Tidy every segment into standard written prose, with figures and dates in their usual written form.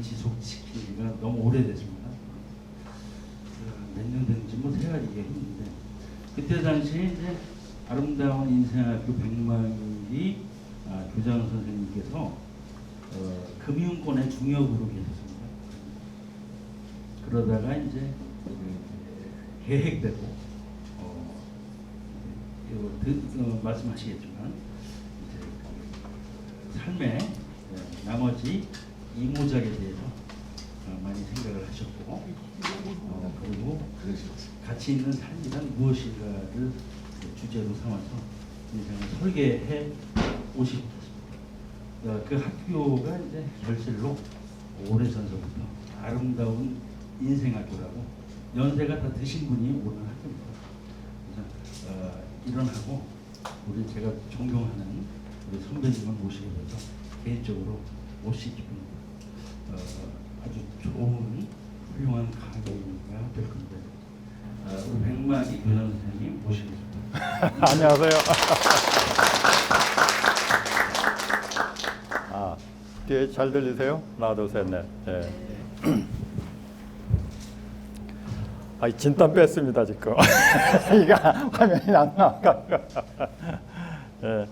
지속시키기가 너무 오래됐습니다. 몇 년 됐는지 뭐 세가지가 힘든데 그때 당시에 이제 아름다운 인생학교 백막이 교장 선생님께서 금융권의 중역으로 계셨습니다. 그러다가 이제 계획대로 말씀하시겠지만 이제 삶의 나머지 이모작에 대해서 많이 생각을 하셨고 그리고 가치 있는 삶이란 무엇인가를 주제로 삼아서 인생을 설계해 오시고 있습니다. 그 학교가 이제 결실로 오래전서부터 아름다운 인생학교라고 연세가 다 드신 분이 오는 학교입니다. 그래서 일어나고 우리 제가 존경하는 우리 선배님을 모시게 돼서 개인적으로 모시기 기쁩니다. 아주 좋은 훌륭한 강의가 될 건데 우리 백막이 교장 선생님 모시겠습니다. 안녕하세요. 뒤에 잘 들리세요? 하나, 둘, 셋, 넷. 네. 진땀 뺐습니다 지금. 이거 화면이 안 나가. 네.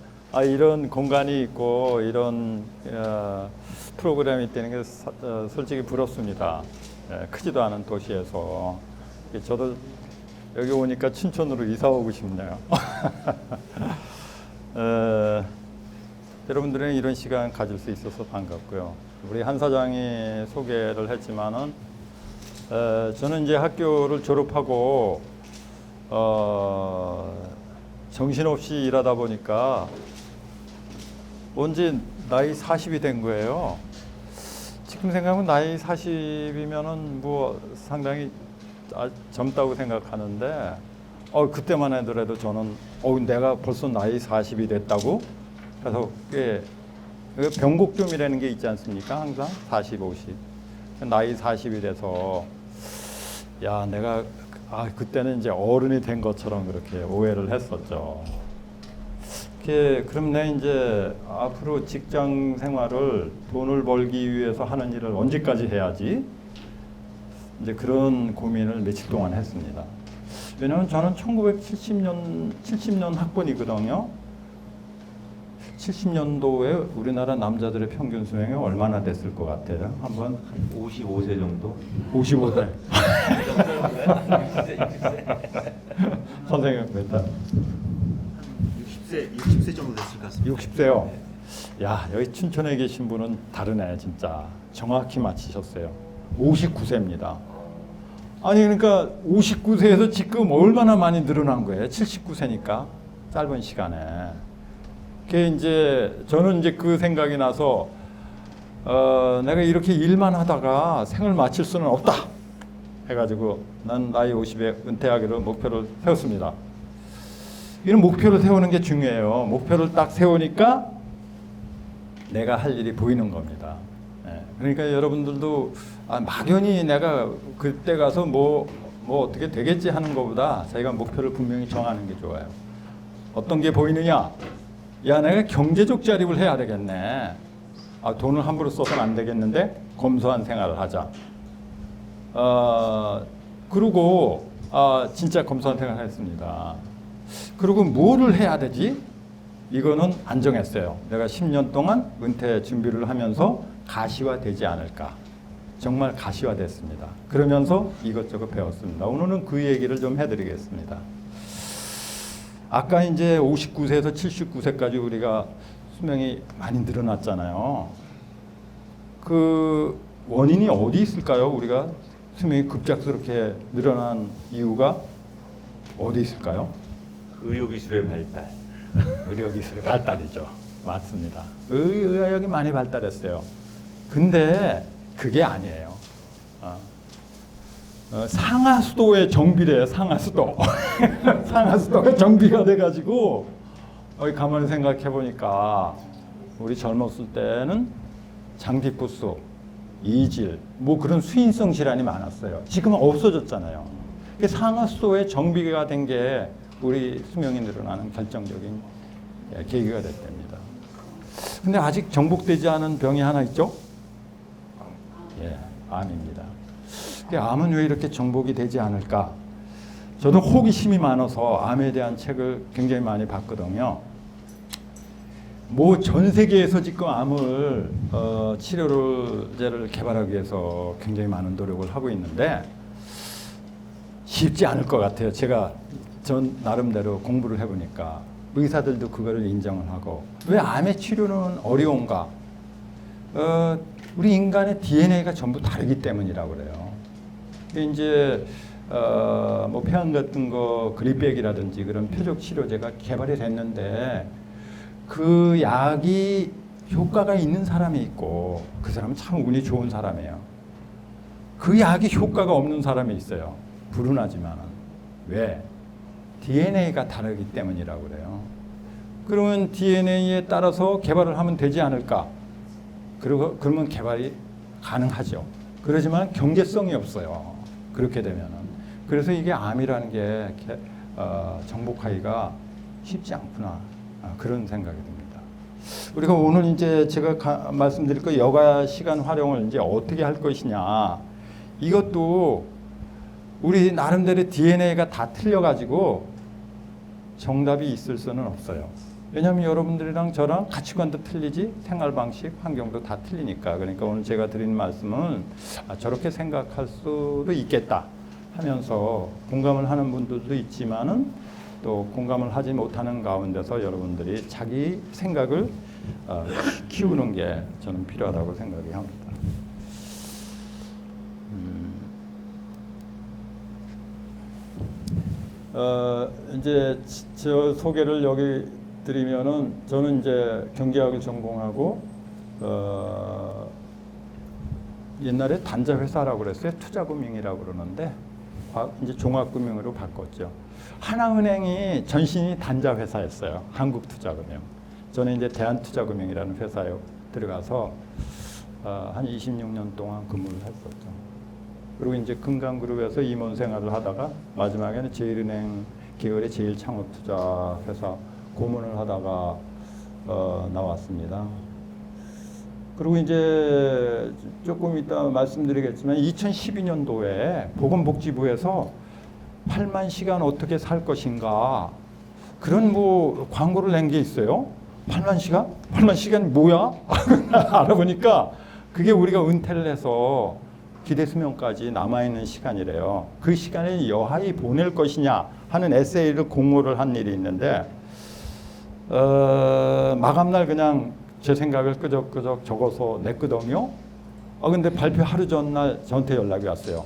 이런 공간이 있고 이런 프로그램이 있다는 게 솔직히 부럽습니다. 크지도 않은 도시에서 저도 여기 오니까 춘천으로 이사 오고 싶네요. 여러분들은 이런 시간 가질 수 있어서 반갑고요. 우리 한 사장이 소개를 했지만은 저는 이제 학교를 졸업하고 정신없이 일하다 보니까 언제 나이 40이 된 거예요. 지금 생각하면 나이 40이면은 뭐 상당히 젊다고 생각하는데 그때만 하더라도 저는 내가 벌써 나이 40이 됐다고? 그래서 병곡점이라는 게 있지 않습니까? 항상 40, 50. 나이 40이 돼서 내가 그때는 이제 어른이 된 것처럼 그렇게 오해를 했었죠. 그럼 내 이제 앞으로 직장 생활을 돈을 벌기 위해서 하는 일을 언제까지 해야지? 이제 그런 고민을 며칠 동안 했습니다. 왜냐하면 저는 70년 학번이거든요. 70년도에 우리나라 남자들의 평균 수명이 얼마나 됐을 것 같아요? 한번 55세 정도? 55세. 선생님 몇 살? 60세 정도 됐을 것 같습니다. 60세요. 여기 춘천에 계신 분은 다르네 진짜. 정확히 맞히셨어요. 59세입니다. 그러니까 59세에서 지금 얼마나 많이 늘어난 거예요? 79세니까 짧은 시간에. 이제 저는 이제 그 생각이 나서 내가 이렇게 일만 하다가 생을 마칠 수는 없다 해가지고 난 나이 50에 은퇴하기로 목표를 세웠습니다. 이런 목표를 세우는 게 중요해요. 목표를 딱 세우니까 내가 할 일이 보이는 겁니다. 그러니까 여러분들도 막연히 내가 그때 가서 뭐 어떻게 되겠지 하는 것보다 자기가 목표를 분명히 정하는 게 좋아요. 어떤 게 보이느냐? 내가 경제적 자립을 해야 되겠네. 돈을 함부로 써서는 안 되겠는데 검소한 생활을 하자. 그리고 진짜 검소한 생활을 했습니다. 그리고 뭐를 해야 되지? 이거는 안 정했어요. 내가 10년 동안 은퇴 준비를 하면서 가시화되지 않을까. 정말 가시화됐습니다. 그러면서 이것저것 배웠습니다. 오늘은 그 얘기를 좀 해드리겠습니다. 아까 이제 59세에서 79세까지 우리가 수명이 많이 늘어났잖아요. 그 원인이 어디 있을까요? 우리가 수명이 급작스럽게 늘어난 이유가 어디 있을까요? 의료기술의 발달. 의료기술의 발달이죠. 맞습니다. 의학이 많이 발달했어요. 근데 그게 아니에요. 상하수도의 정비래요. 상하수도. 상하수도가 정비가 돼가지고 가만히 생각해 보니까 우리 젊었을 때는 장피부수, 이질, 뭐 그런 수인성 질환이 많았어요. 지금은 없어졌잖아요. 상하수도의 정비가 된 게 우리 수명이 늘어나는 결정적인 계기가 됐답니다. 근데 아직 정복되지 않은 병이 하나 있죠? 예, 암입니다. 암은 왜 이렇게 정복이 되지 않을까? 저도 호기심이 많아서 암에 대한 책을 굉장히 많이 봤거든요. 뭐 전 세계에서 지금 암을 치료제를 개발하기 위해서 굉장히 많은 노력을 하고 있는데 쉽지 않을 것 같아요. 전 나름대로 공부를 해보니까 의사들도 그거를 인정을 하고 왜 암의 치료는 어려운가? 우리 인간의 DNA가 전부 다르기 때문이라고 그래요. 이제 뭐 폐암 같은 거 그립백이라든지 그런 표적 치료제가 개발이 됐는데 그 약이 효과가 있는 사람이 있고 그 사람은 참 운이 좋은 사람이에요. 그 약이 효과가 없는 사람이 있어요. 불운하지만은 왜? DNA가 다르기 때문이라고 그래요. 그러면 DNA에 따라서 개발을 하면 되지 않을까? 그러면 개발이 가능하죠. 그러지만 경제성이 없어요. 그렇게 되면은. 그래서 이게 암이라는 게 정복하기가 쉽지 않구나. 그런 생각이 듭니다. 우리가 오늘 이제 제가 말씀드릴 거 여가 시간 활용을 이제 어떻게 할 것이냐. 이것도 우리 나름대로 DNA가 다 틀려가지고 정답이 있을 수는 없어요. 왜냐하면 여러분들이랑 저랑 가치관도 틀리지 생활 방식, 환경도 다 틀리니까. 그러니까 오늘 제가 드린 말씀은 저렇게 생각할 수도 있겠다 하면서 공감을 하는 분들도 있지만은 또 공감을 하지 못하는 가운데서 여러분들이 자기 생각을 키우는 게 저는 필요하다고 생각이 합니다. 이제 저 소개를 여기 드리면은 저는 이제 경제학을 전공하고 옛날에 단자 회사라고 그랬어요. 투자금융이라고 그러는데 이제 종합금융으로 바꿨죠. 하나은행이 전신이 단자 회사였어요. 한국투자금융. 저는 이제 대한투자금융이라는 회사에 들어가서 한 26년 동안 근무를 했었죠. 그리고 이제 금강그룹에서 임원 생활을 하다가 마지막에는 제일은행 계열의 제일창업투자회사 고문을 하다가 나왔습니다. 그리고 이제 조금 이따 말씀드리겠지만 2012년도에 보건복지부에서 8만 시간 어떻게 살 것인가 그런 뭐 광고를 낸 게 있어요. 8만 시간? 8만 시간이 뭐야? 알아보니까 그게 우리가 은퇴를 해서 기대 수명까지 남아있는 시간이래요. 그 시간을 여하이 보낼 것이냐 하는 에세이를 공모를 한 일이 있는데 마감날 그냥 제 생각을 끄적끄적 적어서 냈거든요. 근데 발표 하루 전날 저한테 연락이 왔어요.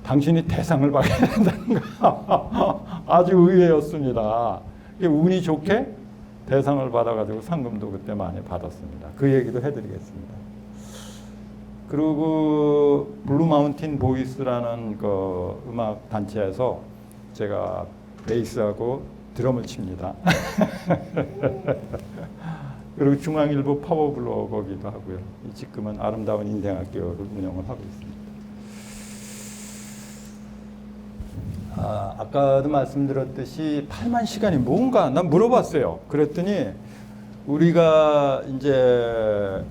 당신이 대상을 받아야 된다는 거. 아주 의외였습니다. 운이 좋게 대상을 받아가지고 상금도 그때 많이 받았습니다. 그 얘기도 해드리겠습니다. 그리고 블루마운틴 보이스라는 그 음악 단체에서 제가 베이스하고 드럼을 칩니다. 그리고 중앙일보 파워블로거기도 하고요. 지금은 아름다운 인생학교를 운영을 하고 있습니다. 아까도 말씀드렸듯이 8만 시간이 뭔가 난 물어봤어요. 그랬더니 우리가 이제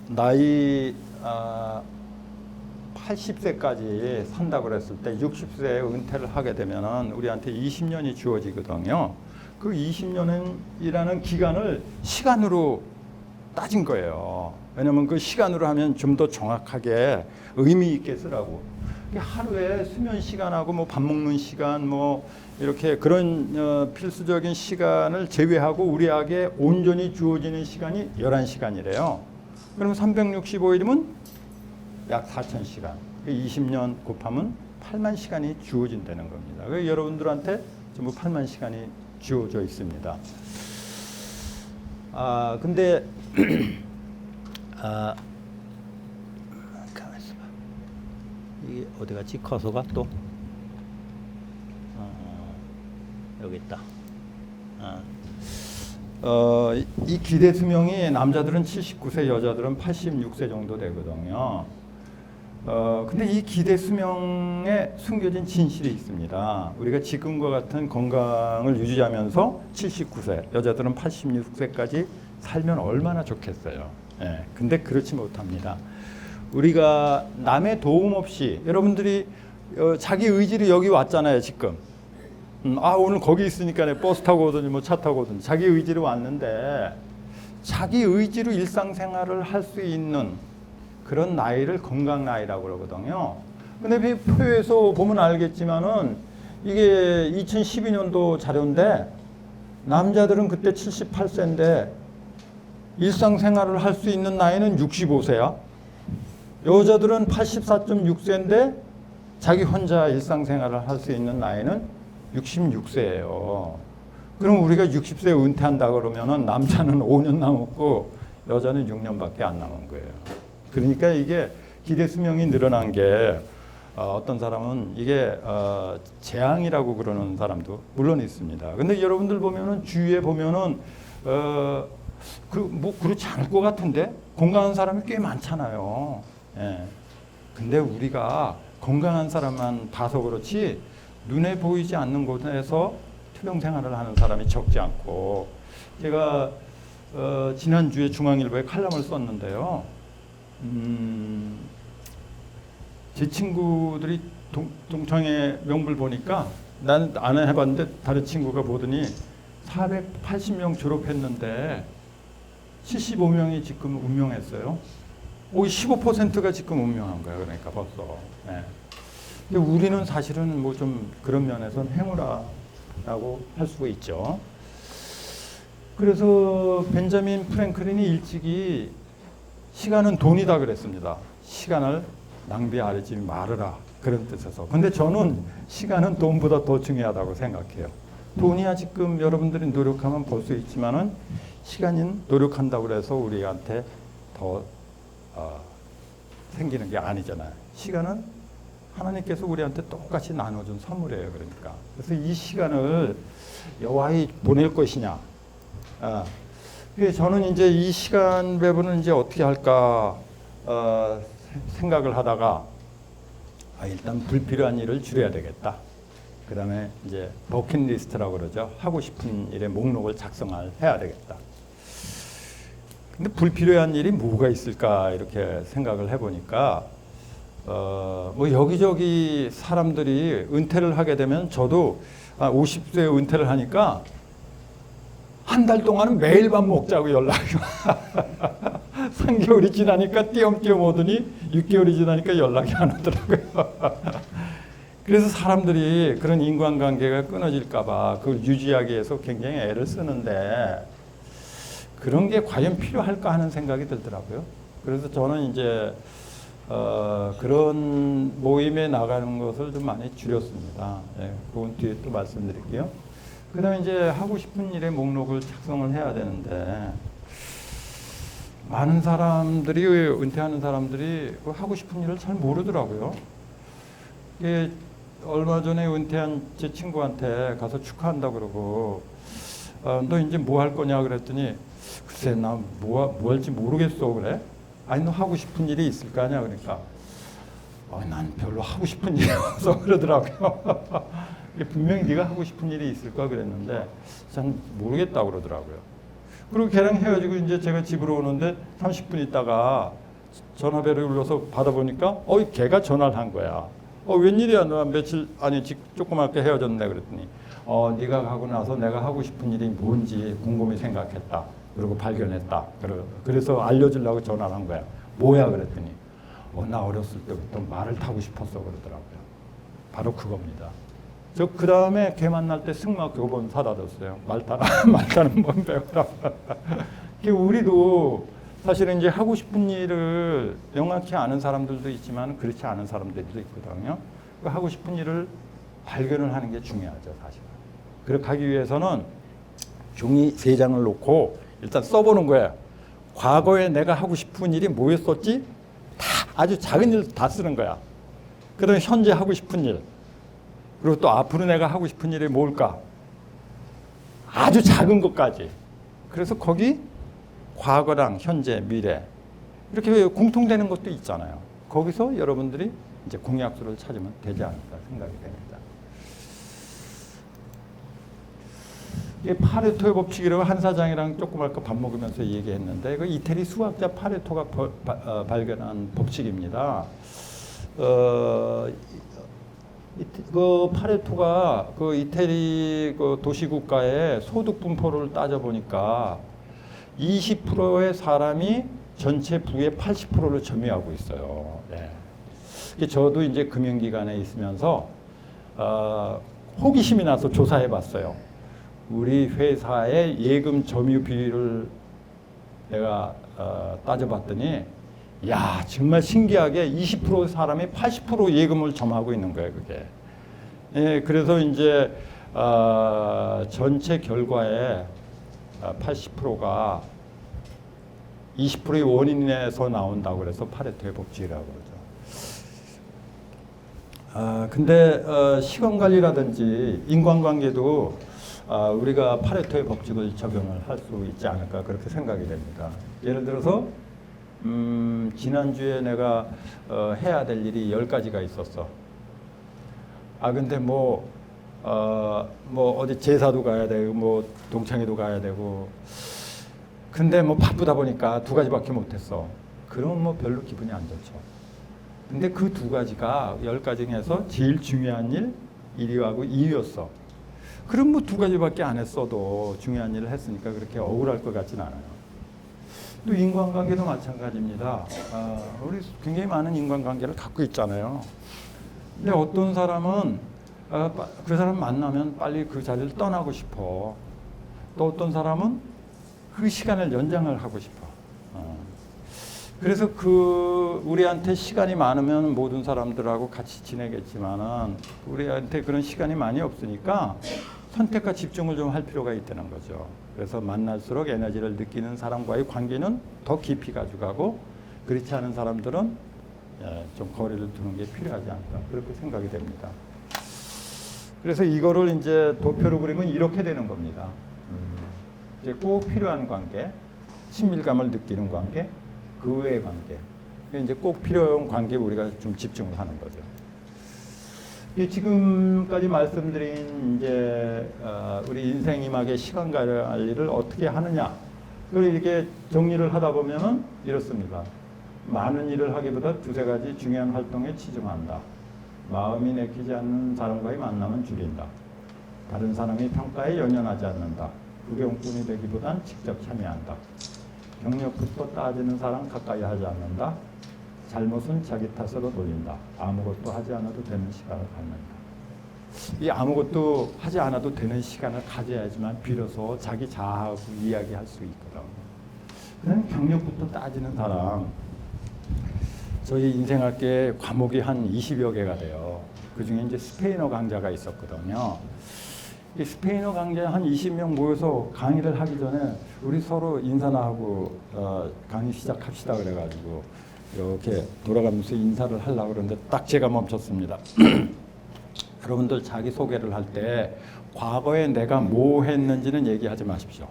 나이 80세까지 산다고 그랬을 때 60세에 은퇴를 하게 되면은 우리한테 20년이 주어지거든요. 그 20년이라는 기간을 시간으로 따진 거예요. 왜냐면 그 시간으로 하면 좀 더 정확하게 의미 있게 쓰라고. 하루에 수면 시간하고 뭐 밥 먹는 시간 뭐 이렇게 그런 필수적인 시간을 제외하고 우리에게 온전히 주어지는 시간이 11시간이래요. 그러면 365일이면 약 4,000시간. 20년 곱하면 8만 시간이 주어진다는 겁니다. 그래서 여러분들한테 전부 8만 시간이 주어져 있습니다. 근데 가만 있어봐. 이게 어디 갔지? 커서가 또 여기 있다. 이 기대 수명이 남자들은 79세, 여자들은 86세 정도 되거든요. 근데 이 기대 수명에 숨겨진 진실이 있습니다. 우리가 지금과 같은 건강을 유지하면서 79세, 여자들은 86세까지 살면 얼마나 좋겠어요. 근데 그렇지 못합니다. 우리가 남의 도움 없이 여러분들이 자기 의지로 여기 왔잖아요 지금. 오늘 거기 있으니까 내 버스 타고 오든지 뭐 차 타고 오든지 자기 의지로 왔는데 자기 의지로 일상생활을 할 수 있는 그런 나이를 건강 나이라고 그러거든요. 근데 표에서 보면 알겠지만은 이게 2012년도 자료인데 남자들은 그때 78세인데 일상생활을 할 수 있는 나이는 65세야. 여자들은 84.6세인데 자기 혼자 일상생활을 할 수 있는 나이는 66세예요. 그럼 우리가 60세에 은퇴한다 그러면은 남자는 5년 남았고 여자는 6년밖에 안 남은 거예요. 그러니까 이게 기대 수명이 늘어난 게 어떤 사람은 이게 재앙이라고 그러는 사람도 물론 있습니다. 근데 여러분들 보면은 주위에 보면은 뭐 그렇지 않을 것 같은데 건강한 사람이 꽤 많잖아요. 예. 근데 우리가 건강한 사람만 봐서 그렇지 눈에 보이지 않는 곳에서 투병 생활을 하는 사람이 적지 않고 제가 지난주에 중앙일보에 칼럼을 썼는데요. 제 친구들이 동창회 명부를 보니까 나는 안 해봤는데 다른 친구가 보더니 480명 졸업했는데 75명이 지금 운명했어요. 15%가 지금 운명한 거예요. 그러니까 벌써. 네. 근데 우리는 사실은 뭐 좀 그런 면에서는 행운아라고 할 수가 있죠. 그래서 벤자민 프랭클린이 일찍이 시간은 돈이다 그랬습니다. 시간을 낭비하지 말아라 그런 뜻에서. 근데 저는 시간은 돈보다 더 중요하다고 생각해요. 돈이야 지금 여러분들이 노력하면 벌 수 있지만은 시간은 노력한다고 해서 우리한테 더 생기는 게 아니잖아요. 시간은 하나님께서 우리한테 똑같이 나눠준 선물이에요. 그러니까 그래서 이 시간을 여와히 보낼 것이냐. 그래서 저는 이제 이 시간 배분을 이제 어떻게 할까 생각을 하다가 일단 불필요한 일을 줄여야 되겠다. 그 다음에 이제 버킷리스트라고 그러죠. 하고 싶은 일의 목록을 해야 되겠다. 근데 불필요한 일이 뭐가 있을까 이렇게 생각을 해보니까 뭐 여기저기 사람들이 은퇴를 하게 되면 저도 50세에 은퇴를 하니까 한 달 동안은 매일 밥 먹자고 연락이 와. 3개월이 지나니까 띄엄띄엄 오더니 6개월이 지나니까 연락이 안 오더라고요. 그래서 사람들이 그런 인간관계가 끊어질까 봐 그걸 유지하기 위해서 굉장히 애를 쓰는데 그런 게 과연 필요할까 하는 생각이 들더라고요. 그래서 저는 이제 그런 모임에 나가는 것을 좀 많이 줄였습니다. 예, 그건 뒤에 또 말씀드릴게요. 그 다음에 이제 하고 싶은 일의 목록을 작성을 해야 되는데 많은 사람들이 은퇴하는 사람들이 하고 싶은 일을 잘 모르더라고요. 이게 얼마 전에 은퇴한 제 친구한테 가서 축하한다 그러고 너 이제 뭐 할 거냐 그랬더니 글쎄 나 뭐 할지 모르겠어 그래. 아니 너 하고 싶은 일이 있을 거 아니야 그러니까 난 별로 하고 싶은 일이 없어 그러더라고요. 분명히 네가 하고 싶은 일이 있을 거야 그랬는데 잘 모르겠다고 그러더라고요. 그리고 걔랑 헤어지고 이제 제가 집으로 오는데 30분 있다가 전화벨을 울려서 받아보니까 걔가 전화를 한 거야. 웬일이야 너 며칠 아니 조그맣게 헤어졌네 그랬더니 네가 가고 나서 내가 하고 싶은 일이 뭔지 곰곰이 생각했다. 그리고 발견했다. 그래서 알려주려고 전화를 한 거야. 뭐야 그랬더니 나 어렸을 때부터 말을 타고 싶었어 그러더라고요. 바로 그겁니다. 저 그 다음에 걔 만날 때 승마 교본 사다 줬어요. 말 타는 법 배우라고. 우리도 사실은 이제 하고 싶은 일을 명확히 아는 사람들도 있지만 그렇지 않은 사람들도 있거든요. 그 하고 싶은 일을 발견을 하는 게 중요하죠, 사실은. 그렇게 하기 위해서는 종이 3장을 놓고 일단 써보는 거예요. 과거에 내가 하고 싶은 일이 뭐였었지? 다 아주 작은 일 다 쓰는 거야. 그 다음에 현재 하고 싶은 일. 그리고 또 앞으로 내가 하고 싶은 일이 뭘까? 아주 작은 것까지. 그래서 거기 과거랑 현재, 미래 이렇게 공통되는 것도 있잖아요. 거기서 여러분들이 이제 공약수를 찾으면 되지 않을까 생각이 됩니다. 이게 파레토의 법칙이라고 한 사장이랑 조금 아까 밥 먹으면서 얘기했는데 그 이태리 수학자 파레토가 발견한 법칙입니다. 그 파레토가 그 이태리 그 도시국가의 소득 분포를 따져 보니까 20%의 사람이 전체 부의 80%를 점유하고 있어요. 네. 저도 이제 금융기관에 있으면서 호기심이 나서 조사해봤어요. 우리 회사의 예금 점유 비율을 내가 따져봤더니 야 정말 신기하게 20% 사람이 80% 예금을 점하고 있는 거예요. 그게. 예, 그래서 이제 전체 결과에 80%가 20%의 원인에서 나온다고 그래서 파레토의 법칙이라고 그러죠. 근데 시간 관리라든지 인간관계도 우리가 파레토의 법칙을 적용을 할 수 있지 않을까 그렇게 생각이 됩니다. 예를 들어서 지난주에 내가 해야 될 일이 10가지가 있었어. 근데 뭐 어디 제사도 가야 되고 뭐 동창회도 가야 되고 근데 뭐 바쁘다 보니까 2가지밖에 못했어. 그러면 뭐 별로 기분이 안 좋죠. 근데 그 2가지가 10가지 중에서 제일 중요한 일 1위하고 2위였어. 그럼 뭐 2가지밖에 안 했어도 중요한 일을 했으니까 그렇게 억울할 것 같진 않아요. 또 인간관계도 마찬가지입니다. 우리 굉장히 많은 인간관계를 갖고 있잖아요. 근데 어떤 사람은 그 사람 만나면 빨리 그 자리를 떠나고 싶어. 또 어떤 사람은 그 시간을 연장을 하고 싶어. 그래서 우리한테 시간이 많으면 모든 사람들하고 같이 지내겠지만은 우리한테 그런 시간이 많이 없으니까 선택과 집중을 좀 할 필요가 있다는 거죠. 그래서 만날수록 에너지를 느끼는 사람과의 관계는 더 깊이 가져가고 그렇지 않은 사람들은 좀 거리를 두는 게 필요하지 않을까 그렇게 생각이 됩니다. 그래서 이거를 이제 도표로 그리면 이렇게 되는 겁니다. 이제 꼭 필요한 관계, 친밀감을 느끼는 관계, 그 외의 관계. 이제 꼭 필요한 관계에 우리가 좀 집중을 하는 거죠. 지금까지 말씀드린 이제 우리 인생 이막의 시간 관리를 어떻게 하느냐. 그걸 이렇게 정리를 하다 보면은 이렇습니다. 많은 일을 하기보다 2-3가지 중요한 활동에 치중한다. 마음이 내키지 않는 사람과의 만남은 줄인다. 다른 사람의 평가에 연연하지 않는다. 구경꾼이 되기보단 직접 참여한다. 경력부터 따지는 사람 가까이 하지 않는다. 잘못은 자기 탓으로 돌린다. 아무것도 하지 않아도 되는 시간을 갖는다. 이 아무것도 하지 않아도 되는 시간을 가져야지만 비로소 자기 자아하고 이야기할 수 있거든. 그냥 경력부터 따지는 사람. 저희 인생학계 과목이 한 20여 개가 돼요. 그중에 이제 스페인어 강좌가 있었거든요. 이 스페인어 강좌 한 20명 모여서 강의를 하기 전에 우리 서로 인사나 하고 강의 시작합시다 그래가지고 이렇게 돌아가면서 인사를 하려고 그러는데 딱 제가 멈췄습니다. 여러분들 자기 소개를 할 때 과거에 내가 뭐 했는지는 얘기하지 마십시오.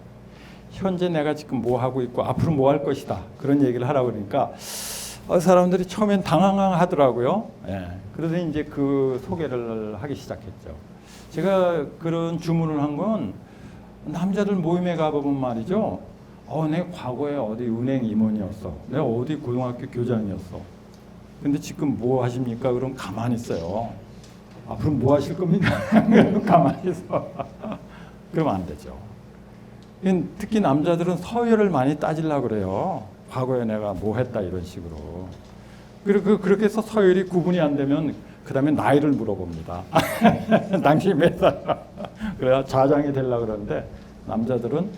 현재 내가 지금 뭐 하고 있고 앞으로 뭐 할 것이다 그런 얘기를 하라고 그러니까 사람들이 처음엔 당황하더라고요. 예. 그래서 이제 그 소개를 하기 시작했죠. 제가 그런 주문을 한 건 남자들 모임에 가보면 말이죠. 내 과거에 어디 은행 임원이었어. 내가 어디 고등학교 교장이었어. 근데 지금 뭐 하십니까? 그럼 가만히 있어요. 앞으로 뭐 하실 겁니까? 가만히 있어. 그러면 안 되죠. 특히 남자들은 서열을 많이 따지려고 그래요. 과거에 내가 뭐 했다 이런 식으로. 그리고 그렇게 해서 서열이 구분이 안 되면 그 다음에 나이를 물어봅니다. 당신이 몇 살? 그래야 좌장이 되려고 그러는데 남자들은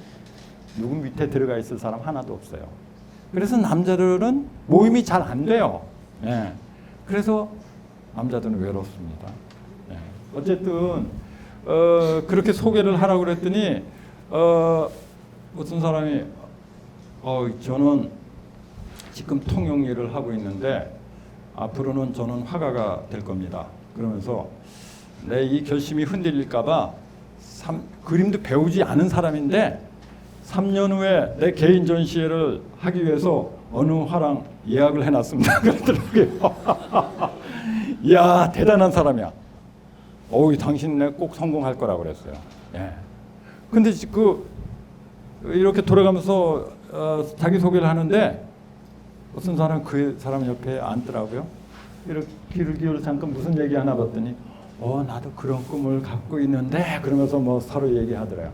누구 밑에 들어가 있을 사람 하나도 없어요. 그래서 남자들은 모임이 잘 안 돼요. 예. 그래서 남자들은 외롭습니다. 예. 어쨌든 그렇게 소개를 하라고 그랬더니 어떤 사람이 저는 지금 통역 일을 하고 있는데 앞으로는 저는 화가가 될 겁니다. 그러면서 내 이 결심이 흔들릴까봐 그림도 배우지 않은 사람인데 3년 후에 내 개인 전시회를 하기 위해서 어느 화랑 예약을 해놨습니다. 그러더라고요. 이야 대단한 사람이야. 당신 내 꼭 성공할 거라고 그랬어요. 예. 근데 이렇게 돌아가면서 자기 소개를 하는데 어떤 사람 그 사람 옆에 앉더라고요. 이렇게 귀를 기울여 잠깐 무슨 얘기 하나 봤더니 나도 그런 꿈을 갖고 있는데 그러면서 뭐 서로 얘기하더래요.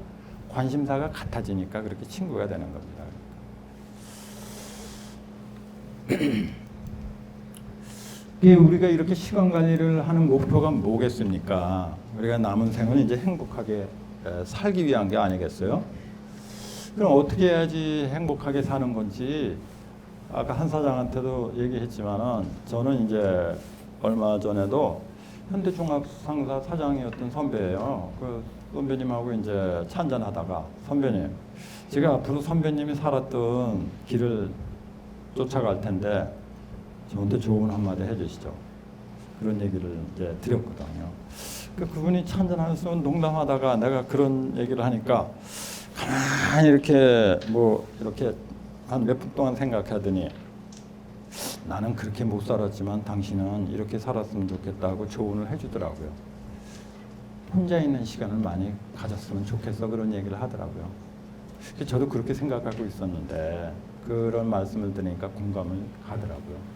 관심사가 같아지니까 그렇게 친구가 되는 겁니다. 우리가 이렇게 시간 관리를 하는 목표가 뭐겠습니까? 우리가 남은 생을 이제 행복하게 살기 위한 게 아니겠어요? 그럼 어떻게 해야지 행복하게 사는 건지 아까 한 사장한테도 얘기했지만은 저는 이제 얼마 전에도 현대중학상사 사장이었던 선배예요. 그 선배님하고 이제 차 한잔 하다가 선배님, 제가 앞으로 선배님이 살았던 길을 쫓아갈 텐데 저한테 조언 한마디 해주시죠. 그런 얘기를 이제 드렸거든요. 그분이 차 한잔 하면서 농담하다가 내가 그런 얘기를 하니까 가만히 이렇게 한 몇 분 동안 생각하더니 나는 그렇게 못 살았지만 당신은 이렇게 살았으면 좋겠다고 조언을 해주더라고요. 혼자 있는 시간을 많이 가졌으면 좋겠어 그런 얘기를 하더라고요. 저도 그렇게 생각하고 있었는데 그런 말씀을 들으니까 공감을 가더라고요.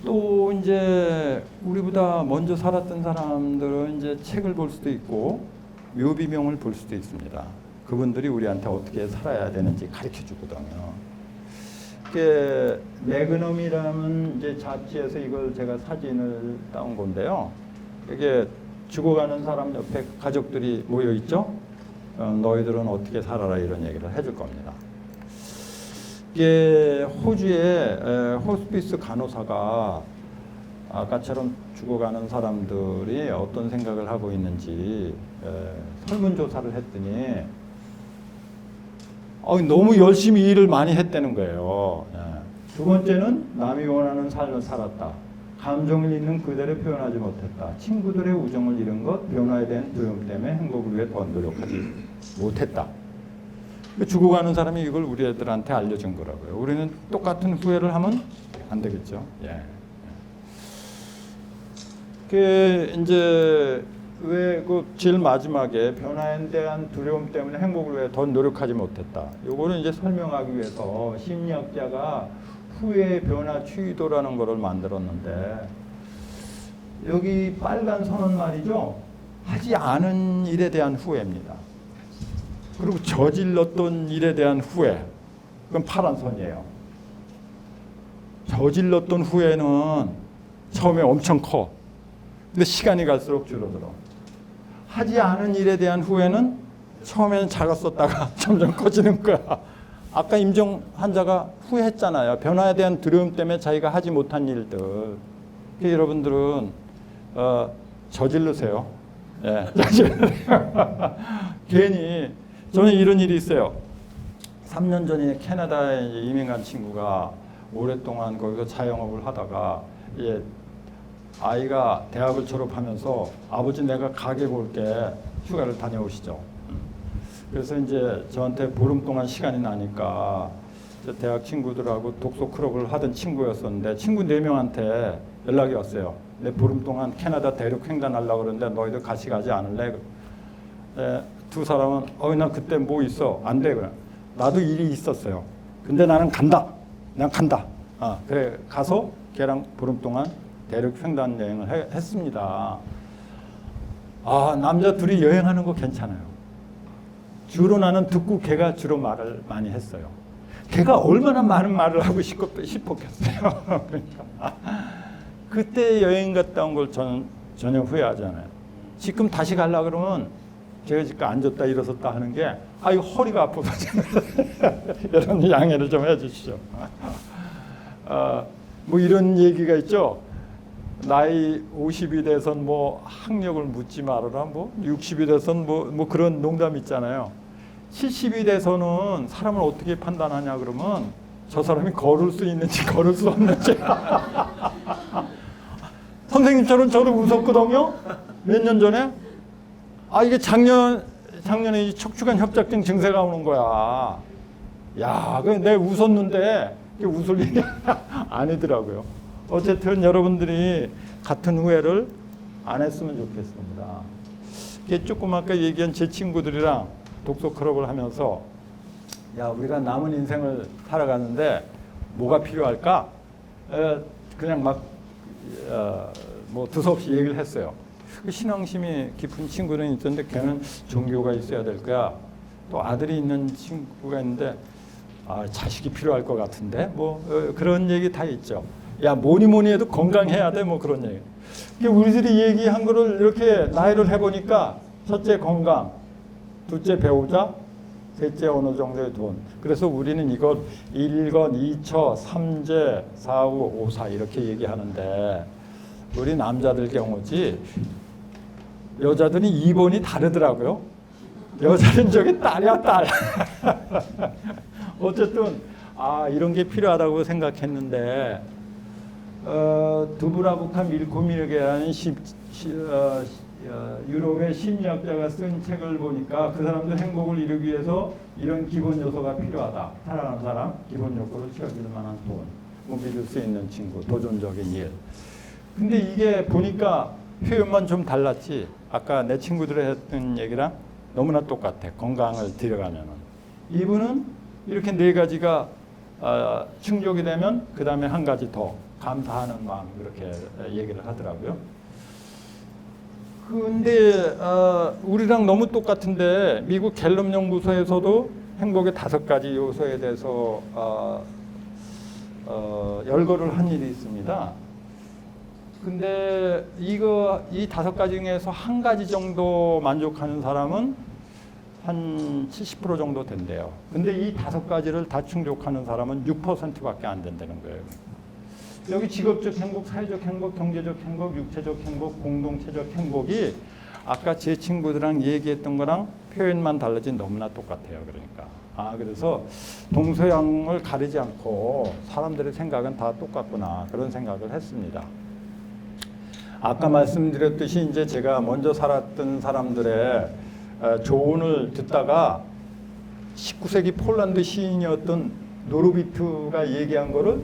또 이제 우리보다 먼저 살았던 사람들은 이제 책을 볼 수도 있고 묘비명을 볼 수도 있습니다. 그분들이 우리한테 어떻게 살아야 되는지 가르쳐 주거든요. 이게 매그넘이라는 이제 잡지에서 이걸 제가 사진을 따온 건데요. 이게 죽어가는 사람 옆에 가족들이 모여 있죠. 너희들은 어떻게 살아라 이런 얘기를 해줄 겁니다. 이게 호주의 호스피스 간호사가 아까처럼 죽어가는 사람들이 어떤 생각을 하고 있는지 설문조사를 했더니 너무 열심히 일을 많이 했다는 거예요. 두 번째는 남이 원하는 삶을 살았다. 감정을 있는 그대로 표현하지 못했다. 친구들의 우정을 잃은 것, 변화에 대한 두려움 때문에 행복을 위해 더 노력하지 못했다. 죽어가는 사람이 이걸 우리 애들한테 알려준 거라고요. 우리는 똑같은 후회를 하면 안 되겠죠. 이제 왜 제일 마지막에 변화에 대한 두려움 때문에 행복을 위해 더 노력하지 못했다. 요거는 이제 설명하기 위해서 심리학자가 후회 변화 추이도라는 거를 만들었는데 여기 빨간 선은 말이죠. 하지 않은 일에 대한 후회입니다. 그리고 저질렀던 일에 대한 후회. 그건 파란 선이에요. 저질렀던 후회는 처음에 엄청 커. 근데 시간이 갈수록 줄어들어. 하지 않은 일에 대한 후회는 처음에는 작았었다가 점점 커지는 거야. 아까 임종 환자가 후회했잖아요. 변화에 대한 두려움 때문에 자기가 하지 못한 일들. 여러분들은 저질르세요. 괜히 저는 이런 일이 있어요. 3년 전에 캐나다에 이민 간 친구가 오랫동안 거기서 자영업을 하다가 아이가 대학을 졸업하면서 아버지 내가 가게 볼게 휴가를 다녀오시죠. 그래서 이제 저한테 보름 동안 시간이 나니까 대학 친구들하고 독서 클럽을 하던 친구였었는데 친구 4명한테 연락이 왔어요. 내 보름 동안 캐나다 대륙 횡단하려고 그러는데 너희들 같이 가지 않을래? 두 사람은 나 그때 뭐 있어? 안 돼. 그래. 나도 일이 있었어요. 근데 나는 간다. 그냥 간다. 그래 가서 걔랑 보름 동안 대륙 횡단 여행을 했습니다. 남자 둘이 여행하는 거 괜찮아요. 주로 나는 듣고 걔가 주로 말을 많이 했어요. 걔가 얼마나 많은 말을 하고 싶었겠어요. 그러니까 그때 여행 갔다 온 걸 저는 전혀 후회하지 않아요. 지금 다시 가려고 그러면 제가 지금 앉았다 일어섰다 하는 게 이거 허리가 아프다. 여러분 양해를 좀 해주시죠. 뭐 이런 얘기가 있죠. 나이 50이 돼선 뭐 학력을 묻지 말아라. 뭐 60이 돼선 뭐 그런 농담 있잖아요. 70이 돼서는 사람을 어떻게 판단하냐 그러면 저 사람이 걸을 수 있는지 걸을 수 없는지. 선생님처럼 저도 웃었거든요. 몇 년 전에. 이게 작년에 척추관 협착증 증세가 오는 거야. 내가 웃었는데 웃을 일이 아니더라고요. 어쨌든 여러분들이 같은 후회를 안 했으면 좋겠습니다. 이게 조금 아까 얘기한 제 친구들이랑 독서 클럽을 하면서 야 우리가 남은 인생을 살아가는데 뭐가 필요할까? 그냥 막 뭐 두서없이 얘기를 했어요. 그 신앙심이 깊은 친구는 있던데 걔는 종교가 있어야 될 거야. 또 아들이 있는 친구가 있는데 자식이 필요할 것 같은데 뭐 그런 얘기 다 있죠. 야 뭐니 해도 건강해야 돼 뭐 그런 얘기. 우리들이 얘기한 거를 이렇게 나이를 해보니까 첫째 건강, 둘째 배우자, 셋째 어느 정도의 돈. 그래서 우리는 이걸 1건, 2처, 3제, 4, 5, 5, 4 이렇게 얘기하는데 우리 남자들 경우지 여자들이 2번이 다르더라고요. 여자는 저기 딸이야 딸. 어쨌든 이런 게 필요하다고 생각했는데 두브라부카 밀코미르게라는 유럽의 심리학자가 쓴 책을 보니까 그 사람도 행복을 이루기 위해서 이런 기본 요소가 필요하다. 살아가는 사람 기본 요소를 채워줄 만한 돈, 뭐 믿을 수 있는 친구, 도전적인 일. 근데 이게 보니까 표현만 좀 달랐지. 아까 내 친구들이 했던 얘기랑 너무나 똑같아. 건강을 들여가면은 이분은 이렇게 네 가지가 충족이 되면 그 다음에 한 가지 더 감사하는 마음 그렇게 얘기를 하더라고요. 근데 우리랑 너무 똑같은데 미국 갤럽 연구소에서도 행복의 5가지 요소에 대해서 열거를 한 일이 있습니다. 근데 이 5가지 중에서 한 가지 정도 만족하는 사람은 한 70% 정도 된대요. 근데 이 5가지를 다 충족하는 사람은 6%밖에 안 된다는 거예요. 여기 직업적 행복, 사회적 행복, 경제적 행복, 육체적 행복, 공동체적 행복이 아까 제 친구들랑 얘기했던 거랑 표현만 달라진 너무나 똑같아요. 그러니까 그래서 동서양을 가리지 않고 사람들의 생각은 다 똑같구나 그런 생각을 했습니다. 아까 말씀드렸듯이 이제 제가 먼저 살았던 사람들의 조언을 듣다가 19세기 폴란드 시인이었던 노르비트가 얘기한 거를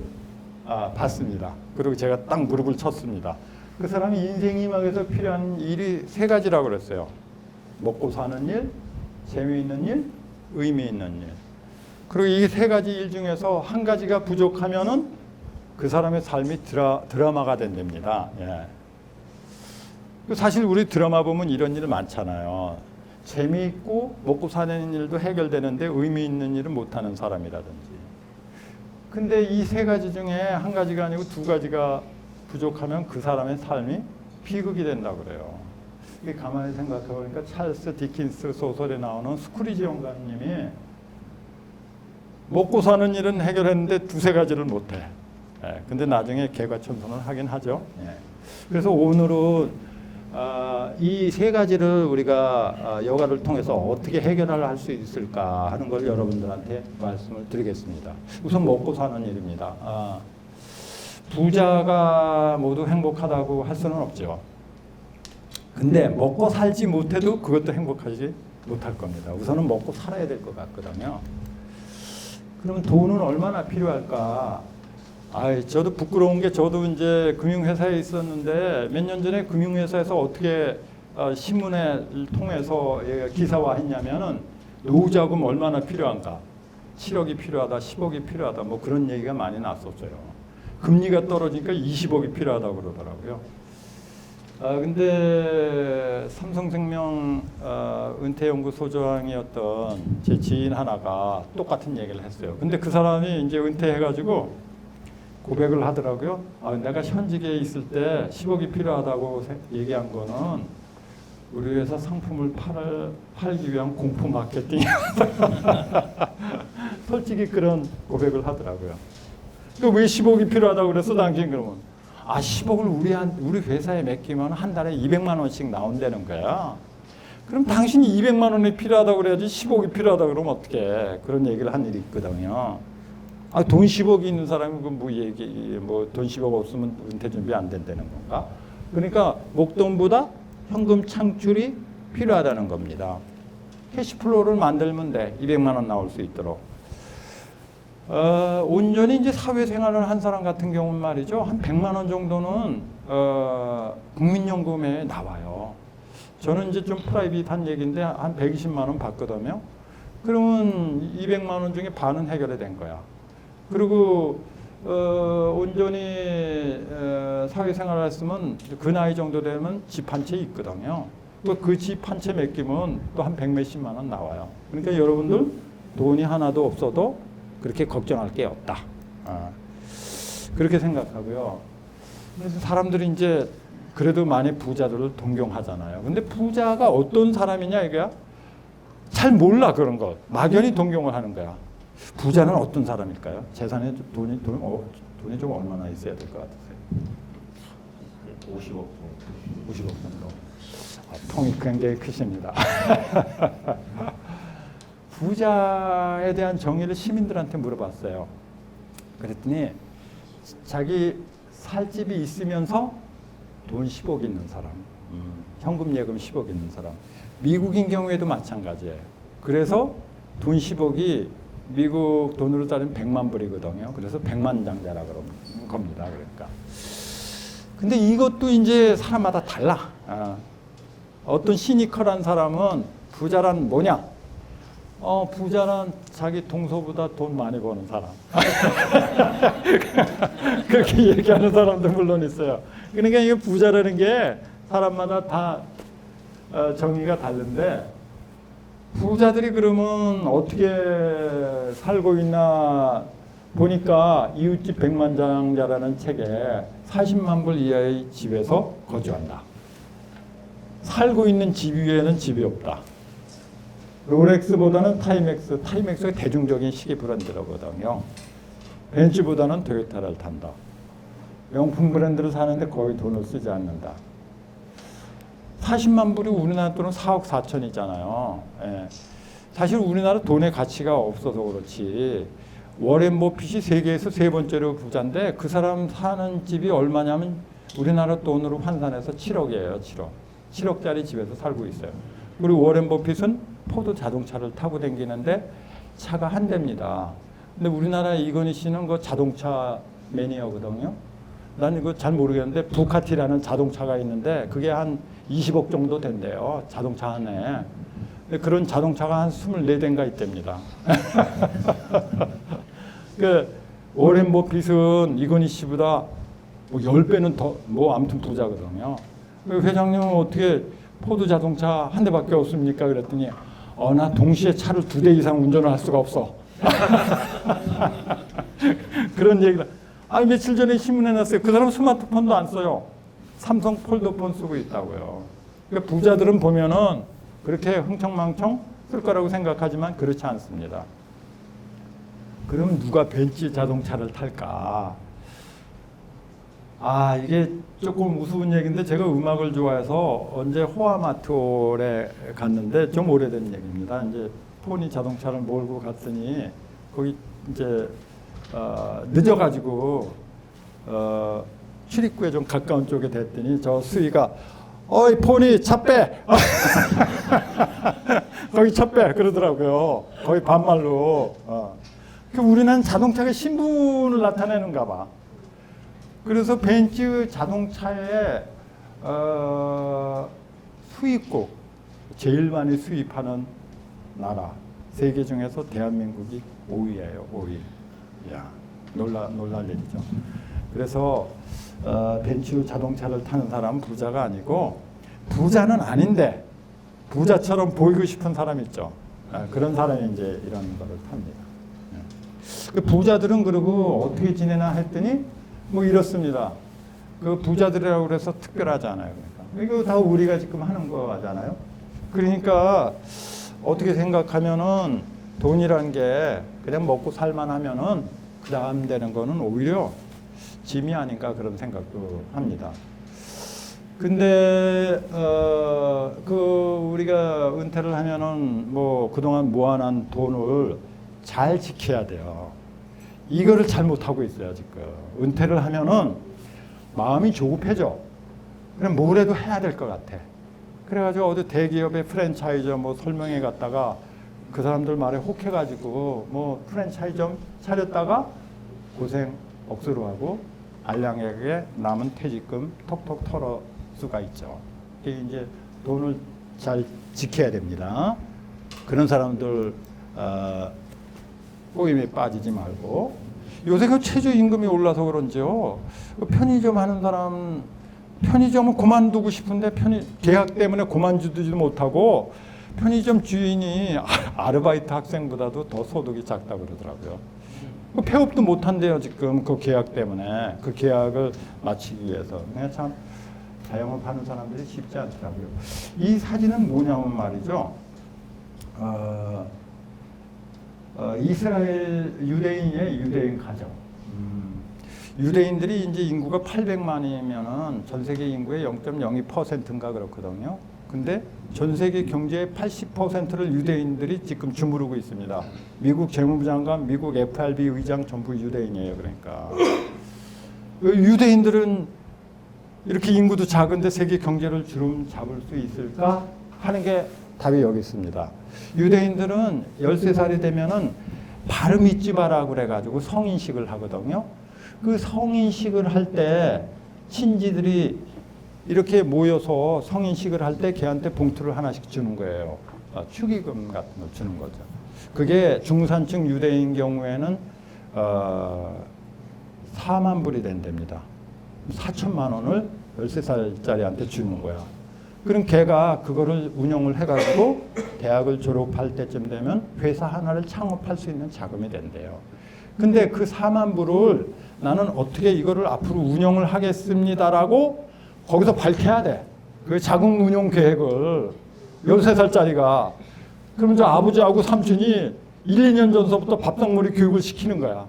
봤습니다. 그리고 제가 딱 무릎을 쳤습니다. 그 사람이 인생 희망에서 필요한 일이 3가지라고 그랬어요. 먹고 사는 일, 재미있는 일, 의미 있는 일. 그리고 이 3가지 일 중에서 한 가지가 부족하면은 그 사람의 삶이 드라마가 된답니다. 예. 사실 우리 드라마 보면 이런 일 많잖아요. 재미있고 먹고 사는 일도 해결되는데 의미 있는 일은 못하는 사람이라든지. 근데 이 3가지 중에 한 가지가 아니고 2가지가 부족하면 그 사람의 삶이 비극이 된다고 그래요. 가만히 생각해 보니까 찰스 디킨스 소설에 나오는 스크리지 영감님이 먹고 사는 일은 해결했는데 2-3가지를 못해. 근데 나중에 개과천선을 하긴 하죠. 그래서 오늘은 이 3가지를 우리가 여가를 통해서 어떻게 해결을 할 수 있을까 하는 걸 여러분들한테 말씀을 드리겠습니다. 우선 먹고 사는 일입니다. 부자가 모두 행복하다고 할 수는 없죠. 근데 먹고 살지 못해도 그것도 행복하지 못할 겁니다. 우선은 먹고 살아야 될 것 같거든요. 그러면 돈은 얼마나 필요할까? 저도 부끄러운 게 저도 이제 금융회사에 있었는데 몇 년 전에 금융회사에서 어떻게 신문을 통해서 기사화했냐면은 노후자금 얼마나 필요한가? 7억이 필요하다, 10억이 필요하다, 뭐 그런 얘기가 많이 났었어요. 금리가 떨어지니까 20억이 필요하다고 그러더라고요. 근데 삼성생명 은퇴연구소장이었던 제 지인 하나가 똑같은 얘기를 했어요. 근데 그 사람이 이제 은퇴해가지고 고백을 하더라고요. 내가 현직에 있을 때 10억이 필요하다고 얘기한 거는 우리 회사 상품을 팔기 위한 공포 마케팅. 솔직히 그런 고백을 하더라고요. 왜 10억이 필요하다고 그랬어 당신 그러면? 10억을 우리 회사에 맡기면 한 달에 200만 원씩 나온다는 거야. 그럼 당신이 200만 원이 필요하다고 그래야지 10억이 필요하다고 그러면 어떡해. 그런 얘기를 한 일이 있거든요. 돈 10억이 있는 사람이 돈 10억 없으면 은퇴 준비 안 된다는 건가? 그러니까 목돈보다 현금 창출이 필요하다는 겁니다. 캐시플로우를 만들면 돼. 200만 원 나올 수 있도록. 온전히 이제 사회생활을 한 사람 같은 경우는 말이죠. 한 100만 원 정도는 국민연금에 나와요. 저는 이제 좀 프라이빗한 얘기인데 한 120만 원 받거든요. 그러면 200만 원 중에 반은 해결이 된 거야. 그리고 온전히 사회생활을 했으면 그 나이 정도 되면 집 한 채 있거든요. 그 집 한 채 맡기면 또 한 100몇십만 원 나와요. 그러니까 여러분들 돈이 하나도 없어도 그렇게 걱정할 게 없다. 그렇게 생각하고요. 그래서 사람들이 이제 그래도 많이 부자들을 동경하잖아요. 근데 부자가 어떤 사람이냐 이거야? 잘 몰라 그런 거. 막연히 동경을 하는 거야. 부자는 어떤 사람일까요? 재산에 돈이 좀 얼마나 있어야 될 것 같으세요? 50억 50억 정도. 통이 굉장히 크십니다. 부자에 대한 정의를 시민들한테 물어봤어요. 그랬더니 자기 살 집이 있으면서 돈 10억 있는 사람, 현금 예금 10억 있는 사람. 미국인 경우에도 마찬가지예요. 그래서 돈 10억이 미국 돈으로 따르면 100만 불이거든요. 그래서 100만 장자라 그런 겁니다. 그러니까. 근데 이것도 이제 사람마다 달라. 어떤 시니컬한 사람은 부자란 뭐냐? 부자란 자기 동서보다 돈 많이 버는 사람. 그렇게 얘기하는 사람도 물론 있어요. 그러니까 이게 부자라는 게 사람마다 다 정의가 다른데 부자들이 그러면 어떻게 살고 있나 보니까 이웃집 백만장자라는 책에 40만 불 이하의 집에서 거주한다. 살고 있는 집 위에는 집이 없다. 롤렉스보다는 타이맥스가 대중적인 시계 브랜드거든요. 벤츠보다는 토요타를 탄다. 명품 브랜드를 사는데 거의 돈을 쓰지 않는다. 40만 불이 우리나라 돈은 4억 4천이잖아요. 예. 사실 우리나라 돈의 가치가 없어서 그렇지. 워렌 버핏이 세계에서 세 번째로 부자인데 그 사람 사는 집이 얼마냐면 우리나라 돈으로 환산해서 7억이에요. 7억. 7억짜리 집에서 살고 있어요. 그리고 워렌 버핏은 포드 자동차를 타고 다니는데 차가 한 대입니다. 근데 우리나라 이건희 씨는 그 자동차 매니아거든요. 난 이거 잘 모르겠는데 부카티라는 자동차가 있는데 그게 한 20억 정도 된대요. 자동차 하나에. 근데 그런 자동차가 한 24대인가 있답니다. 그 워렌 버핏은 이건희 씨보다 뭐 10배는 더 뭐 아무튼 부자거든요. 회장님은 어떻게 포드 자동차 한 대밖에 없습니까? 그랬더니 나 동시에 차를 2대 이상 운전을 할 수가 없어. 그런 얘기를. 며칠 전에 신문에 났어요. 그 사람 스마트폰도 안 써요. 삼성 폴더폰 쓰고 있다고요. 그러니까 부자들은 보면은 그렇게 흥청망청 쓸 거라고 생각하지만 그렇지 않습니다. 그럼 누가 벤츠 자동차를 탈까? 이게 조금 우스운 얘기인데 제가 음악을 좋아해서 언제 호아마톨에 갔는데 좀 오래된 얘기입니다. 이제 폰이 자동차를 몰고 갔더니 거기 이제 늦어가지고 출입구에 좀 가까운 쪽에 됐더니 저 수위가 어이 폰이 차 빼! 거기 차 빼! 그러더라고요. 거의 반말로. 우리는 자동차가 신분을 나타내는가 봐. 그래서 벤츠 자동차의 수입국 제일 많이 수입하는 나라 세계 중에서 대한민국이 5위예요. 5위. 야, 놀랄 일이죠. 그래서 벤츠 자동차를 타는 사람은 부자가 아니고 부자는 아닌데 부자처럼 보이고 싶은 사람 있죠. 그런 사람이 이제 이런 거를 탑니다. 그 부자들은 그러고 어떻게 지내나 했더니 뭐 이렇습니다. 그 부자들이라고 그래서 특별하잖아요. 그러니까 이거 다 우리가 지금 하는 거잖아요. 그러니까 어떻게 생각하면은 돈이란 게 그냥 먹고 살만하면은 그 다음 되는 거는 오히려 짐이 아닌가 그런 생각도 합니다. 근데 그 우리가 은퇴를 하면은 뭐 그동안 모아놓은 돈을 잘 지켜야 돼요. 이거를 잘못하고 있어요, 지금. 은퇴를 하면은 마음이 조급해져. 그럼 뭐라도 해야 될 것 같아. 그래가지고 어디 대기업의 프랜차이저 뭐 설명회 갔다가 그 사람들 말에 혹해가지고 뭐 프랜차이즈 차렸다가 고생 억수로 하고 알량하게 남은 퇴직금 톡톡 털어 수가 있죠. 이게 이제 돈을 잘 지켜야 됩니다. 그런 사람들 꼬임에 빠지지 말고. 요새 그 최저임금이 올라서 그런지요. 그 편의점 하는 사람 편의점은 그만두고 싶은데 계약 때문에 그만두지도 못하고 편의점 주인이 아르바이트 학생보다도 더 소득이 작다고 그러더라고요. 그 폐업도 못한대요 지금 그 계약 때문에. 그 계약을 마치기 위해서. 참 자영업하는 사람들이 쉽지 않더라고요. 이 사진은 뭐냐면 말이죠. 이스라엘 유대인의 유대인 가정. 유대인들이 이제 인구가 800만이면은 전 세계 인구의 0.02%인가 그렇거든요. 근데 전 세계 경제의 80%를 유대인들이 지금 주무르고 있습니다. 미국 재무부 장관, 미국 FRB 의장 전부 유대인이에요. 그러니까 유대인들은 이렇게 인구도 작은데 세계 경제를 주름 잡을 수 있을까 하는 게 답이 여기 있습니다. 유대인들은 13살이 되면은 바르미츠바라고 그래가지고 성인식을 하거든요. 그 성인식을 할 때 친지들이 이렇게 모여서 성인식을 할 때 걔한테 봉투를 하나씩 주는 거예요. 축의금 같은 걸 주는 거죠. 그게 중산층 유대인 경우에는 4만 불이 된답니다. 4천만 원을 13살짜리한테 주는 거야. 그럼 걔가 그거를 운영을 해가지고 대학을 졸업할 때쯤 되면 회사 하나를 창업할 수 있는 자금이 된대요. 근데 그 4만 불을 나는 어떻게 이거를 앞으로 운영을 하겠습니다라고 거기서 밝혀야 돼. 그 자금 운영 계획을 13살짜리가. 그러면 저 아버지하고 삼촌이 1, 2년 전서부터 밥상머리 교육을 시키는 거야.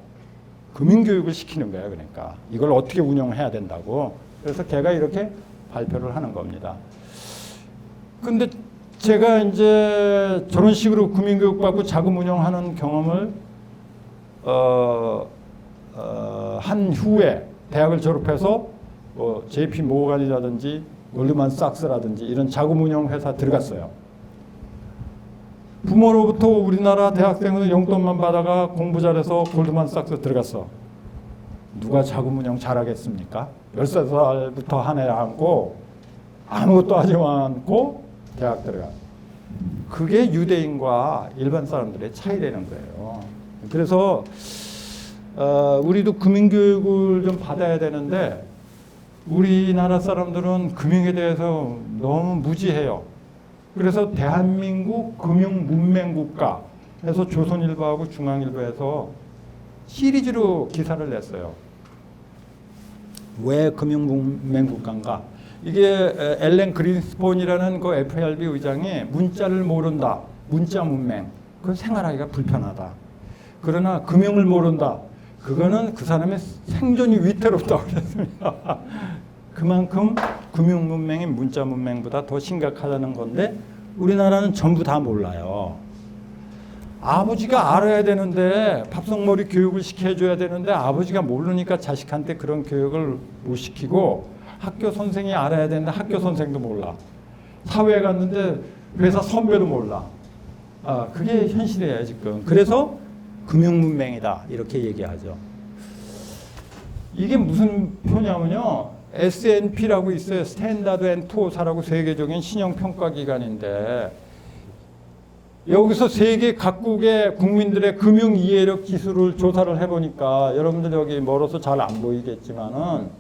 금융교육을 시키는 거야. 그러니까 이걸 어떻게 운영해야 된다고. 그래서 걔가 이렇게 발표를 하는 겁니다. 근데 제가 이제 저런 식으로 금융교육 받고 자금 운영하는 경험을 한 후에 대학을 졸업해서 뭐 JP 모건이라든지 골드만삭스라든지 이런 자금 운영 회사 들어갔어요. 부모로부터 우리나라 대학생은 용돈만 받아가 공부 잘해서 골드만삭스 들어갔어. 누가 자금 운영 잘하겠습니까? 13살부터 한 해 안고 아무것도 하지 않고 대학 들어가. 그게 유대인과 일반 사람들의 차이라는 거예요. 그래서 우리도 금융교육을 좀 받아야 되는데 우리나라 사람들은 금융에 대해서 너무 무지해요. 그래서 대한민국 금융문맹국가 해서 조선일보하고 중앙일보에서 시리즈로 기사를 냈어요. 왜 금융문맹국가인가? 이게 엘렌 그린스폰이라는 그 FRB 의장이 문자를 모른다. 문자 문맹. 그건 생활하기가 불편하다. 그러나 금융을 모른다. 그거는 그 사람의 생존이 위태롭다고 그랬습니다. 그만큼 금융 문맹이 문자 문맹보다 더 심각하다는 건데 우리나라는 전부 다 몰라요. 아버지가 알아야 되는데 밥상머리 교육을 시켜줘야 되는데 아버지가 모르니까 자식한테 그런 교육을 못 시키고 학교 선생이 알아야 되는데 학교 선생도 몰라. 사회에 갔는데 회사 선배도 몰라. 그게 현실이에요 지금. 그래서 금융문맹이다 이렇게 얘기하죠. 이게 무슨 표냐면요. S&P라고 있어요. 스탠다드 앤 푸어사라고 세계적인 신용평가기관인데 여기서 세계 각국의 국민들의 금융 이해력 지수를 조사를 해보니까 여러분들 여기 멀어서 잘 안 보이겠지만은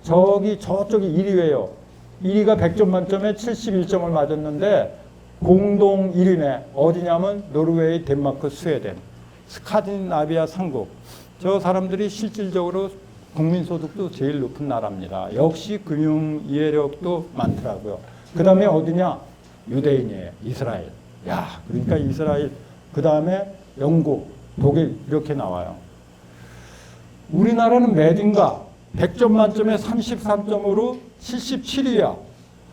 저쪽이 1위예요. 1위가 100점 만점에 71점을 맞았는데 공동 1위네. 어디냐면 노르웨이, 덴마크, 스웨덴. 스카디나비아 3국. 저 사람들이 실질적으로 국민소득도 제일 높은 나라입니다. 역시 금융 이해력도 많더라고요. 그 다음에 어디냐? 유대인이에요. 이스라엘. 야, 그러니까 이스라엘. 그 다음에 영국, 독일 이렇게 나와요. 우리나라는 몇인가? 100점 만점에 33점으로 77위야.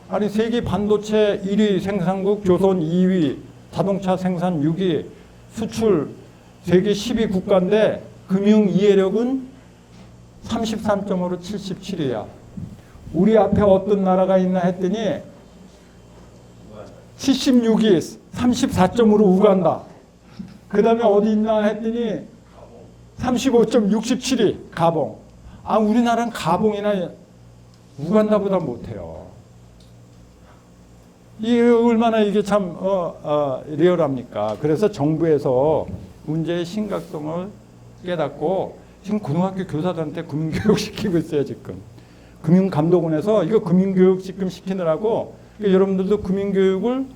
아니 세계 반도체 1위 생산국, 조선 2위, 자동차 생산 6위, 수출 세계 10위 국가인데 금융 이해력은 33점으로 77위야. 우리 앞에 어떤 나라가 있나 했더니 76위, 34점으로 우간다. 그 다음에 어디 있나 했더니 35점 67위, 가봉. 우리나라는 가봉이나 우간다보다 못해요. 이게 얼마나 이게 참 리얼합니까? 그래서 정부에서 문제의 심각성을 깨닫고 지금 고등학교 교사들한테 금융교육 시키고 있어요 지금. 금융감독원에서 이거 금융교육 지금 시키느라고 그러니까 여러분들도 금융교육을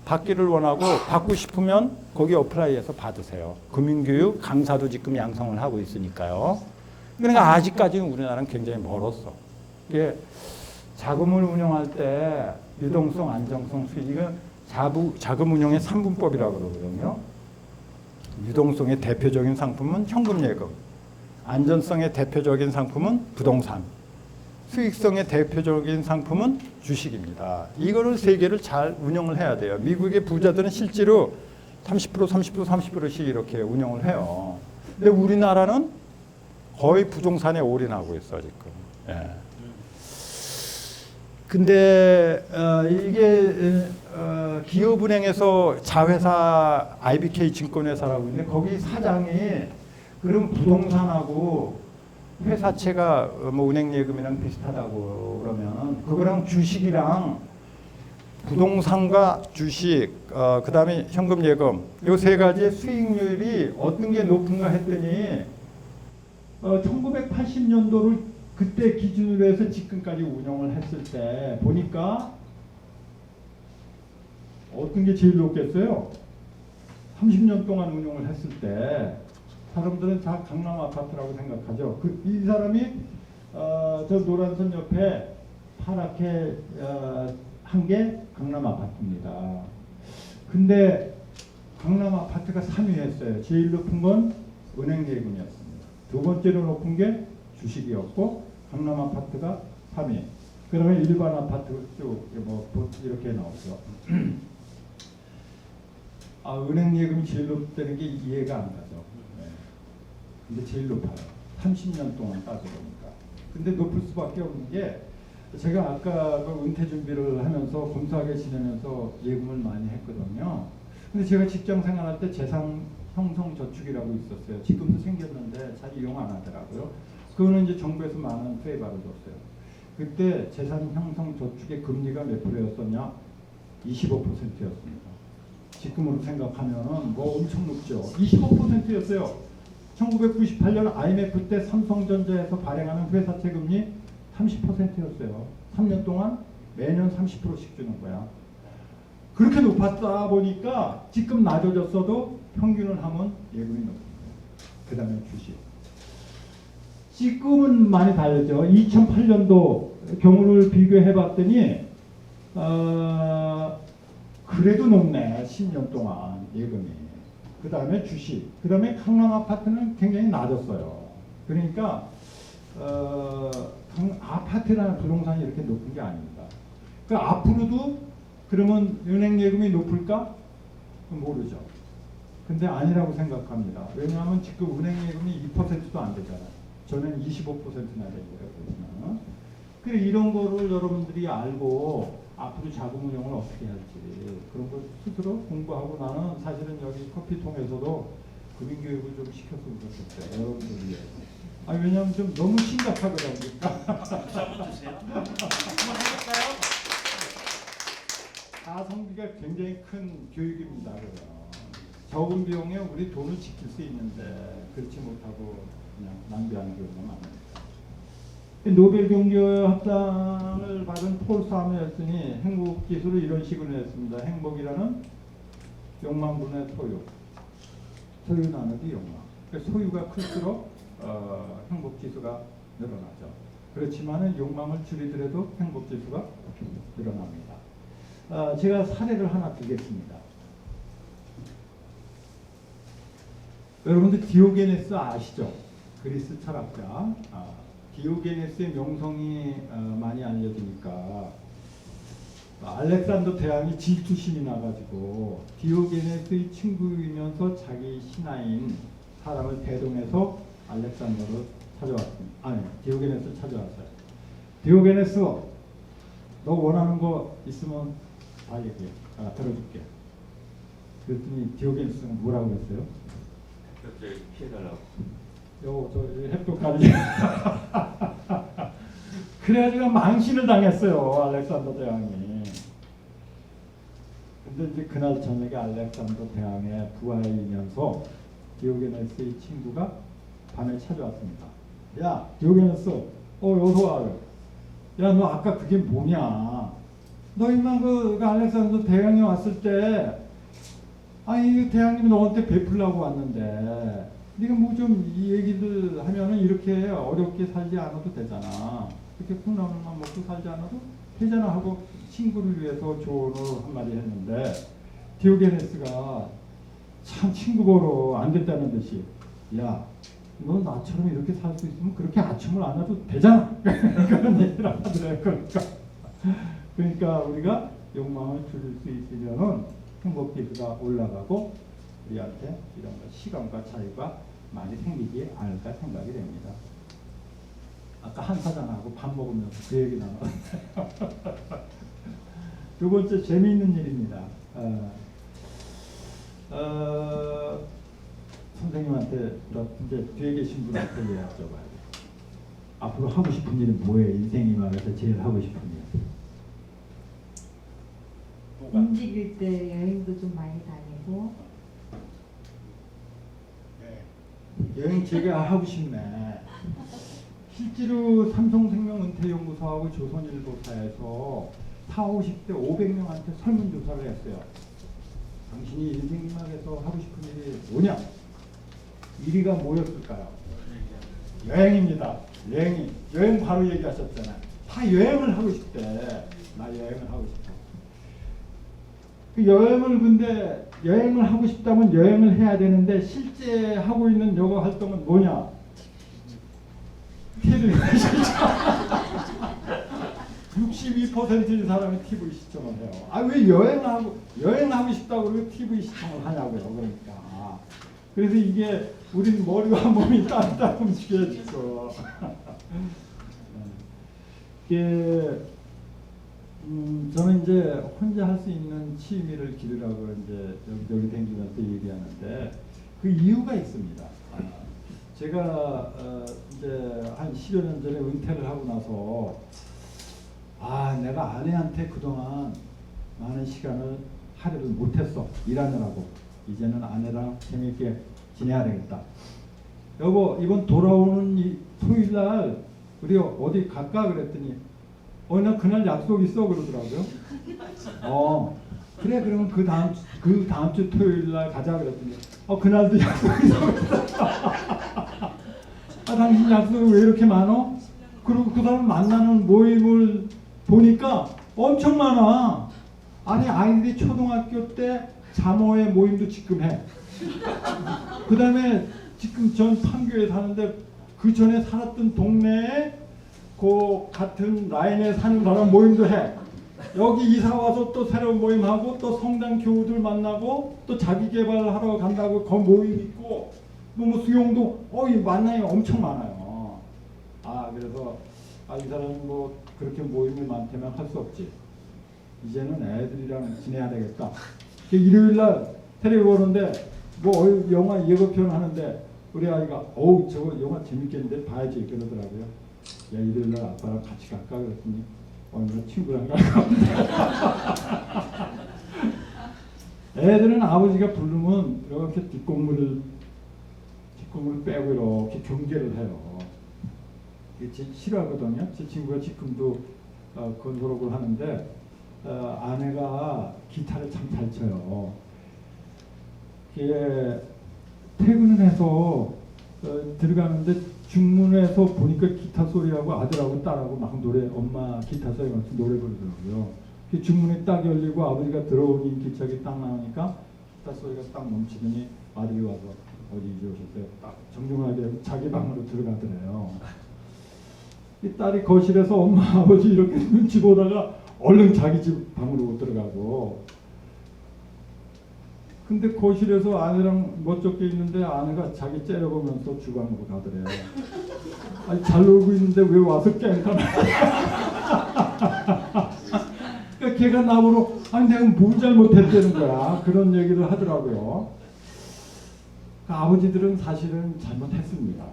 받기를 원하고 받고 싶으면 거기 어플라이해서 받으세요. 금융교육 강사도 지금 양성을 하고 있으니까요. 그러니까 아직까지는 우리나라는 굉장히 멀었어. 이게 자금을 운영할 때 유동성, 안정성, 수익 이건 자금 운용의 3분법이라고 그러거든요. 유동성의 대표적인 상품은 현금 예금, 안전성의 대표적인 상품은 부동산, 수익성의 대표적인 상품은 주식입니다. 이거를 세 개를 잘 운영을 해야 돼요. 미국의 부자들은 실제로 30%씩 이렇게 운영을 해요. 근데 우리나라는 거의 부동산에 올인하고 있어 지금. 예. 근데 이게 기업은행에서 자회사 IBK 증권회사라고 있는데 거기 사장이 그런 부동산하고 회사채가 뭐 은행예금이랑 비슷하다고 그러면 그거랑 주식이랑 부동산과 주식 그다음에 현금예금 이 세 가지의 수익률이 어떤 게 높은가 했더니 1980년도를 그때 기준으로 해서 지금까지 운영을 했을 때 보니까 어떤 게 제일 높겠어요? 30년 동안 운영을 했을 때 사람들은 다 강남 아파트라고 생각하죠. 이 사람이 저 노란선 옆에 파랗게 한 게 강남 아파트입니다. 근데 강남 아파트가 3위였어요. 제일 높은 건 은행예금이었습니다. 두 번째로 높은 게 주식이었고 강남 아파트가 3위. 그다음에 일반 아파트 쭉 뭐 이렇게 나오죠. 은행 예금이 제일 높다는 게 이해가 안 가죠. 네. 근데 제일 높아요. 30년 동안 따져보니까. 근데 높을 수밖에 없는 게 제가 아까 그 은퇴 준비를 하면서 검소하게 지내면서 예금을 많이 했거든요. 근데 제가 직장 생활할 때 재산 형성 저축이라고 있었어요. 지금도 생겼는데 잘 이용 안 하더라고요. 그거는 이제 정부에서 많은 페이바를 줬어요. 그때 재산 형성 저축의 금리가 몇 프로였었냐? 25%였습니다. 지금으로 생각하면 뭐 엄청 높죠. 25%였어요. 1998년 IMF 때 삼성전자에서 발행하는 회사채 금리 30%였어요. 3년 동안 매년 30%씩 주는 거야. 그렇게 높았다 보니까 지금 낮아졌어도 평균을 하면 예금이 높은 거예요. 그 다음에 주식. 지금은 많이 다르죠. 2008년도 경우를 비교해 봤더니 그래도 높네. 10년 동안 예금이. 그 다음에 주식. 그 다음에 강남 아파트는 굉장히 낮았어요. 그러니까 아파트나 부동산이 이렇게 높은 게 아닙니다. 그 앞으로도 그러면 은행 예금이 높을까? 모르죠. 근데 아니라고 생각합니다. 왜냐하면 지금 은행 예금이 2%도 안 되잖아요. 저는 25%나 되고요. 그래 이런 거를 여러분들이 알고 앞으로 자금 운용을 어떻게 할지 그런 걸 스스로 공부하고 나는 사실은 여기 커피통에서도 금융교육을 좀 시켰으면 좋겠어요. 여러분들 위해서. 왜냐하면 좀 너무 심각하더라고요. 한번 주세요. 한번 해볼까요? 가성비가 굉장히 큰 교육입니다. 적은 비용에 우리 돈을 지킬 수 있는데 그렇지 못하고 그냥 낭비하는 경우가 많습니다. 노벨 경제학상을 받은 폴 사무엘슨이 행복 지수를 이런 식으로 냈습니다. 행복이라는 욕망분의 소유, 소유 나누기 욕망. 그러니까 소유가 클수록 행복 지수가 늘어나죠. 그렇지만은 욕망을 줄이더라도 행복 지수가 늘어납니다. 제가 사례를 하나 드리겠습니다. 여러분들 디오게네스 아시죠? 그리스 철학자. 디오게네스의 명성이 많이 알려지니까 알렉산더 대왕이 질투심이 나가지고 디오게네스의 친구이면서 자기 신하인 사람을 대동해서 알렉산더를 찾아왔습니다. 디오게네스를 찾아왔어요. 디오게네스, 너 원하는 거 있으면 다 얘기해. 들어줄게. 그랬더니 디오게네스는 뭐라고 했어요? 햇볕을 피해달라고. 저 햇볕까지. 그래가지고 망신을 당했어요. 알렉산더 대왕이. 근데 이제 그날 저녁에 알렉산더 대왕의 부하이면서 디오게네스의 친구가 밤에 찾아왔습니다. 야, 디오게네스, 어서 와. 야, 너 아까 그게 뭐냐? 너 이만 그 알렉산더 대왕이 왔을 때, 아니 대왕님이 너한테 베풀라고 왔는데, 네가 뭐 좀 이 얘기들 하면은 이렇게 어렵게 살지 않아도 되잖아. 이렇게 콩나물만 먹고 살지 않아도 되잖아 하고 친구를 위해서 조언을 한마디 했는데, 디오게네스가 참 친구 보러 안 됐다는 듯이, 야, 너 나처럼 이렇게 살 수 있으면 그렇게 아침을 안 해도 되잖아. 그런 얘기를 하더래요. 그러니까 우리가 욕망을 줄일 수 있으면은 행복지수가 올라가고 우리한테 이런 거 시간과 자유가 많이 생기지 않을까 생각이 됩니다. 아까 한 사장하고 밥 먹으면서 그 얘기 나눴는데 두 번째 재미있는 일입니다. 선생님한테 이제 뒤에 계신 분한테 여쭤봐요. 앞으로 하고 싶은 일은 뭐예요? 인생이 말해서 제일 하고 싶은 일. 움직일 때 여행도 좀 많이 다니고. 여행 제가 하고 싶네. 실제로 삼성생명 은퇴연구소하고 조선일보사에서 40, 50대 500명한테 설문조사를 했어요. 당신이 인생님학에서 하고 싶은 일이 뭐냐? 1위가 뭐였을까요? 여행입니다. 여행 바로 얘기하셨잖아요. 다 여행을 하고 싶대. 나 여행을 하고 싶어. 그 근데 여행을 하고 싶다면 여행을 해야 되는데 실제 하고 있는 여가 활동은 뭐냐? TV 시청. 62%의 사람이 TV 시청을 해요. 아, 왜 여행하고 싶다고 그러고 TV 시청을 하냐고요. 그러니까. 그래서 이게 우리는 머리와 몸이 따뜻하게 움직여지고 이게 저는 이제 혼자 할 수 있는 취미를 기르라고 이제 여기 댕기면서 얘기하는데 그 이유가 있습니다. 제가 이제 한 10여 년 전에 은퇴를 하고 나서 내가 아내한테 그동안 많은 시간을 할애를 못했어. 일하느라고. 이제는 아내랑 재미있게 지내야 되겠다. 여보, 이번 돌아오는 이 토요일 날 우리 어디 갈까? 그랬더니 나 그날 약속 있어 그러더라고요. 그래, 그러면 그 다음 주 토요일 날 가자 그랬더니 그날도 약속 있어. 당신 약속이 왜 이렇게 많어? 그리고 그 사람 만나는 모임을 보니까 엄청 많아. 아니, 아이들이 초등학교 때 자모의 모임도 지금 해. 그 다음에 지금 전 판교에 사는데 그 전에 살았던 동네에 그 같은 라인에 사는 사람 모임도 해. 여기 이사 와서 또 새로운 모임하고 또 성당 교우들 만나고 또 자기 개발하러 간다고 그 모임 있고 뭐 수용도 만남이 엄청 많아요. 그래서 이 사람은 뭐 그렇게 모임이 많다면 할 수 없지. 이제는 애들이랑 지내야 되겠다. 일요일 날 텔레비 보는데 뭐 영화 예고편 하는데 우리 아이가 저거 영화 재밌겠는데 봐야지 그러더라고요. 야, 일요일 날 아빠랑 같이 갈까 그랬더니 오늘 친구랑 갈까. 애들은 아버지가 부르면 이렇게 뒷공문을 빼고 이렇게 경계를 해요. 이게 싫어하거든요. 제 친구가 지금도 건설업을 하는데 아내가 기타를 참 잘 쳐요. 이게 퇴근을 해서 들어가는데 중문에서 보니까 기타 소리하고 아들하고 딸하고 막 엄마 기타 소리 같은 노래 부르더라고요. 중문이 딱 열리고 아버지가 들어오니 기차기 딱 나오니까 기타 소리가 딱 멈추더니 아들이 와서 어디 이제 오셨어요? 딱 정중하게 자기 방으로 들어가더래요. 이 딸이 거실에서 엄마 아버지 이렇게 눈치 보다가 얼른 자기 집 방으로 들어가고, 근데 거실에서 아내랑 멋쩍게 있는데 아내가 자기 째려보면서 주방으로 가더래요. 아니, 잘 놀고 있는데 왜 와서 깽판을 그러니까 걔가 나보러 내가 뭘 잘못했다는 거야. 그런 얘기를 하더라고요. 아버지들은 사실은 잘못했습니다.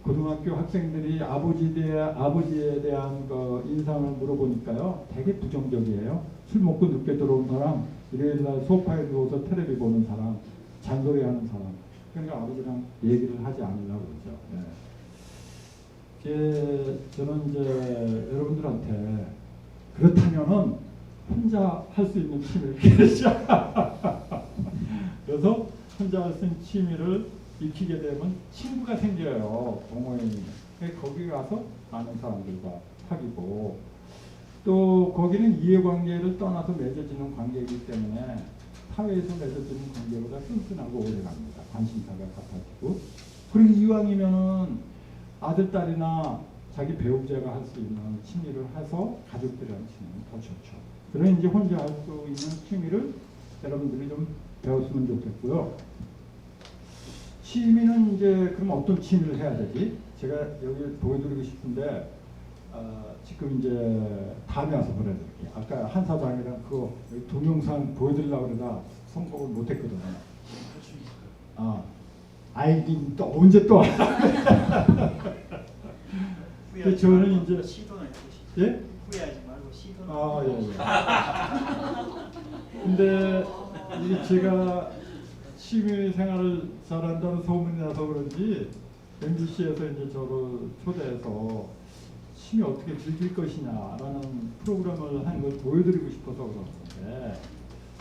고등학교 학생들이 아버지에 대한 그 인상을 물어보니까요, 되게 부정적이에요. 술 먹고 늦게 들어온 사람, 일요일날 소파에 누워서 텔레비 보는 사람, 잔소리하는 사람. 그러니까 아버지랑 얘기를 하지 않으려고 그러죠. 네. 저는 이제 여러분들한테 그렇다면은 혼자 할 수 있는 취미를 기르자. 그래서 혼자 할 수 있는 취미를 익히게 되면 친구가 생겨요. 동호인이. 거기 가서 많은 사람들과 사귀고, 또 거기는 이해관계를 떠나서 맺어지는 관계이기 때문에 사회에서 맺어지는 관계보다 끈끈하고 오래갑니다. 관심사가 같아지고. 그리고 이왕이면은 아들, 딸이나 자기 배우자가 할 수 있는 취미를 해서 가족들이랑 치면 더 좋죠. 그런 이제 혼자 할 수 있는 취미를 여러분들이 좀 배웠으면 좋겠고요. 취미는 이제 그럼 어떤 취미를 해야 되지? 제가 여기 보여드리고 싶은데 지금 이제 다음에 와서 보내드릴게요. 아까 한 사장이랑 그거 동영상 보여드리려고 그러다 성공을 못했거든요. 아이디 또 언제 또? 후회하지 저는 말고 이제 시도는 해보시죠. 예? 후회하지 말고 시도는. 예. 근데 이게 제가 취미 생활을 잘한다는 소문이 나서 그런지 MBC에서 이제 저를 초대해서 취미 어떻게 즐길 것이냐라는 프로그램을 하는 걸 보여드리고 싶어서 그러는데,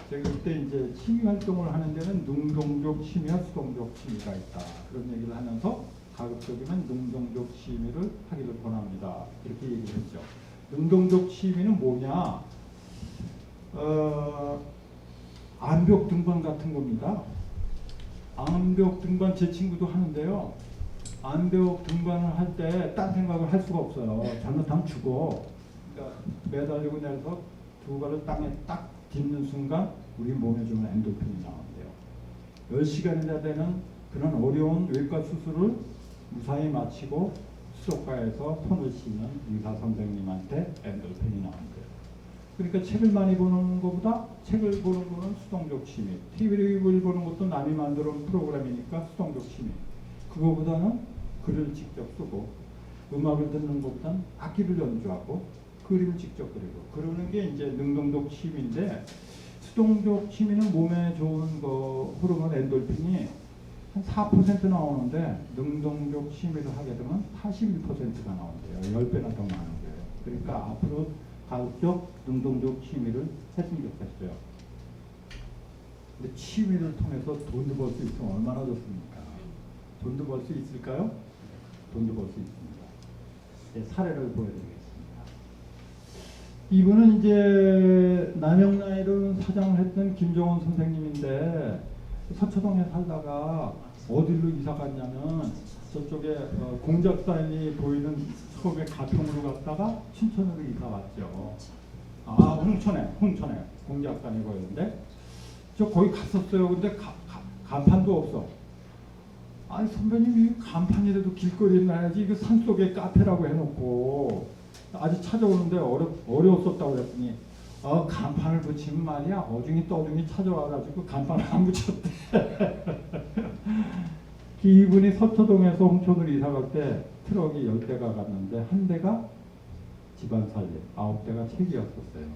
제가 그때 이제 취미 활동을 하는 데는 능동적 취미와 수동적 취미가 있다, 그런 얘기를 하면서 가급적이면 능동적 취미를 하기를 권합니다, 이렇게 얘기를 했죠. 능동적 취미는 뭐냐? 암벽 등반 같은 겁니다. 암벽 등반 제 친구도 하는데요. 암벽 등반을 할 때 딴 생각을 할 수가 없어요. 잘못하면 죽어. 그러니까 매달리고 내려서 두 발을 땅에 딱 딛는 순간 우리 몸에 주는 엔돌핀이 나온대요. 10시간이나 되는 그런 어려운 외과 수술을 무사히 마치고 수도과에서 손을 씻는 의사 선생님한테 엔돌핀이 나온대요. 그러니까 책을 많이 보는 것보다 책을 보는 거는 수동적 취미, TV를 보는 것도 남이 만들어 놓은 프로그램이니까 수동적 취미, 그거보다는 글을 직접 쓰고 음악을 듣는 것보다는 악기를 연주하고 그림을 직접 그리고 그러는 게 이제 능동적 취미인데, 수동적 취미는 몸에 좋은 거 호르몬 엔돌핀이 한 4% 나오는데 능동적 취미를 하게 되면 81%가 나온대요. 10배나 더 많은 거예요. 그러니까 앞으로 가급적 능동적 취미를 했으면 좋겠어요. 근데 취미를 통해서 돈도 벌 수 있으면 얼마나 좋습니까? 돈도 벌 수 있을까요? 돈도 벌 수 있습니다. 네, 사례를 보여드리겠습니다. 이분은 이제 남영나이로 사장을 했던 김정원 선생님인데, 서초동에 살다가 어디로 이사 갔냐면 저쪽에 공작산이 보이는 서울의 가평으로 갔다가 춘천으로 이사 왔죠. 홍천에 공작산이 보이는데 저 거기 갔었어요. 근데 간판도 없어. 아니 선배님, 이 간판이라도 길거리에 놔야지, 이거 산속에 카페라고 해놓고 아직 찾아오는데 어려웠었다고 그랬더니 간판을 붙이면 말이야 어중이 떠중이 찾아와가지고 간판을 안 붙였대. 이분이 서초동에서 홍천으로 이사갈 때 트럭이 10대가 갔는데 한 대가 집안 살림, 9대가 책이었었어요.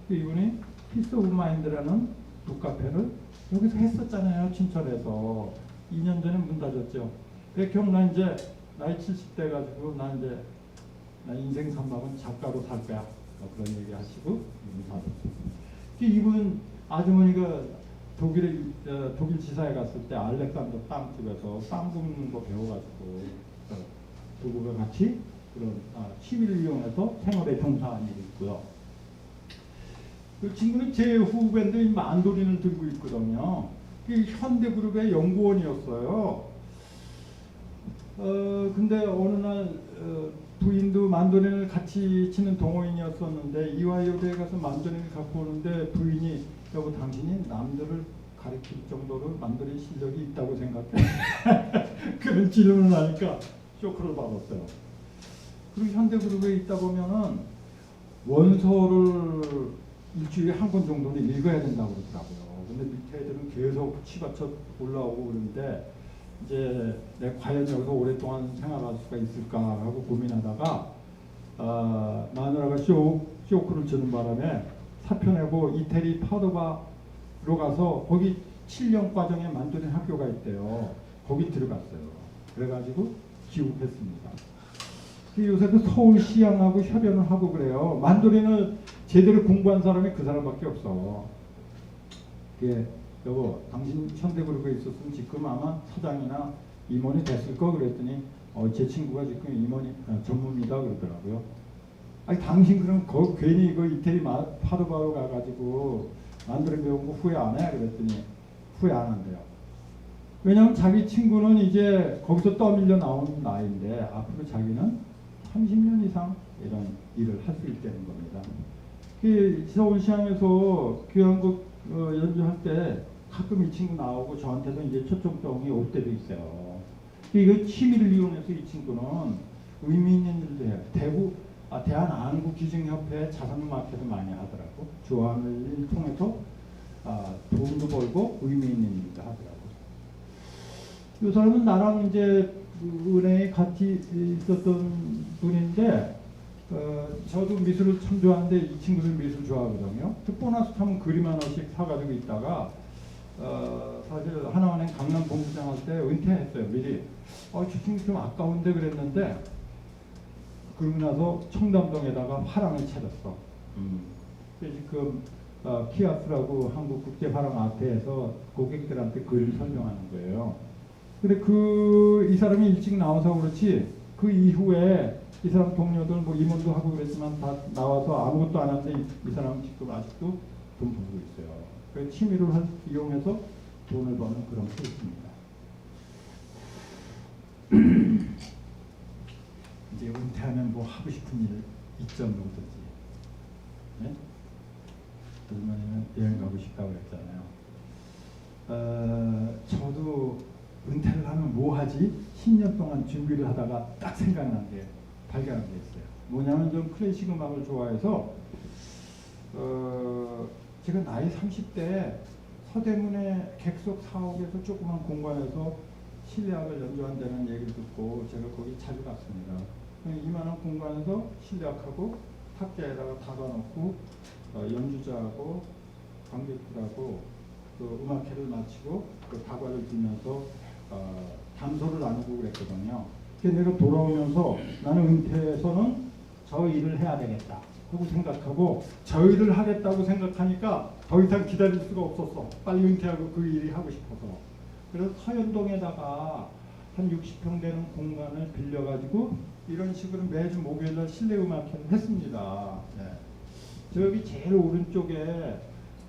이분이 피스 오브 마인드라는 북카페를 여기서 했었잖아요. 춘천에서 2년 전에 문 닫았죠. 그래서 나 이제 나이 70대 가지고 나 인생 산막은 작가로 살 거야, 그런 얘기 하시고 이분 아주머니가 독일 지사에 갔을 때 알렉산더 빵집에서 빵 굽는 거 배워가지고 부부가 같이 그런 취미를 이용해서 생활에 종사한 일이 있고요. 그 친구는 제 후배인데 만도린을 들고 있거든요. 현대그룹의 연구원이었어요. 근데 어느 날 부인도 만도린을 같이 치는 동호인이었었는데 이화여대에 가서 만도린을 갖고 오는데 부인이 여보 당신이 남들을 가르칠 정도로 만도린 실력이 있다고 생각해? 그런 질문을 하니까 쇼크를 받았어요. 그리고 현대그룹에 있다 보면은 원서를 일주일에 한 권 정도는 읽어야 된다고 그러더라고요. 근데 밑에 애들은 계속 치받쳐 올라오고 그러는데 이제 내 과연 여기서 오랫동안 생활할 수가 있을까 하고 고민하다가 마누라가 쇼크를 주는 바람에 사표 내고 이태리 파도바로 가서 거기 7년 과정에 만드는 학교가 있대요. 거기 들어갔어요. 그래가지고 귀국했습니다. 요새도 서울시향하고 협연을 하고 그래요. 만도린을 제대로 공부한 사람이 그 사람밖에 없어. 그게 여보, 당신 현대그룹에 있었으면 지금 아마 사장이나 임원이 됐을 거 그랬더니 제 친구가 지금 임원이 전무입니다 그러더라고요. 아니 당신 그럼 괜히 그 이태리 파도바로 가가지고 만도린 배운 거 후회 안 해? 그랬더니 후회 안 한대요. 왜냐하면 자기 친구는 이제 거기서 떠밀려 나온 나이인데 앞으로 자기는 30년 이상 이런 일을 할 수 있다는 겁니다. 그 서울시향에서 교향곡 연주할 때 가끔 이 친구 나오고 저한테도 이제 초청장이 올 때도 있어요. 이거 취미를 이용해서 이 친구는 의미 있는 일도 해요. 대한안구기증협회 자산마켓을 많이 하더라고. 좋아하는 일 통해서 돈도 벌고 의미 있는 일도 하더라고. 이 사람은 나랑 이제 은행에 같이 있었던 분인데 저도 미술을 참 좋아하는데 이 친구도 미술 좋아하거든요. 또 보너스 타면 그림 하나씩 사가지고 있다가 사실 하나은행 강남 본부장 할 때 은퇴했어요. 미리. 저 친구 좀 아까운데 그랬는데 그러고 나서 청담동에다가 화랑을 차렸어. 지금 키아스라고 한국국제화랑아트에서 고객들한테 그림 설명하는 거예요. 근데 이 사람이 일찍 나와서 그렇지 그 이후에 이 사람 동료들 뭐 임원도 하고 그랬지만 다 나와서 아무것도 안 하는데 이 사람은 지금 아직도 돈 벌고 있어요. 그 취미를 이용해서 돈을 버는 그런 게 있습니다. 이제 은퇴하면 뭐 하고 싶은 일 있죠 누구든지. 네? 얼마냐면 여행 가고 싶다고 그랬잖아요. 저도 은퇴를 하면 뭐 하지? 10년 동안 준비를 하다가 딱 생각난 게 발견한 게 있어요. 뭐냐면 좀 클래식 음악을 좋아해서 제가 나이 30대 서대문의 객석 사옥에서 조그만 공간에서 실내악을 연주한다는 얘기를 듣고 제가 거기 자주 갔습니다. 이만한 공간에서 실내악하고 탁자에다가 닫아놓고 연주자하고 관객들하고 그 음악회를 마치고 그 다과를 들면서 담소를 나누고 그랬거든요. 그래서 내가 돌아오면서 나는 은퇴해서는 저 일을 해야 되겠다 하고 생각하고 저 일을 하겠다고 생각하니까 더 이상 기다릴 수가 없었어. 빨리 은퇴하고 그 일이 하고 싶어서. 그래서 서현동에다가 한 60평 되는 공간을 빌려가지고 이런 식으로 매주 목요일날 실내 음악회를 했습니다. 네. 저기 제일 오른쪽에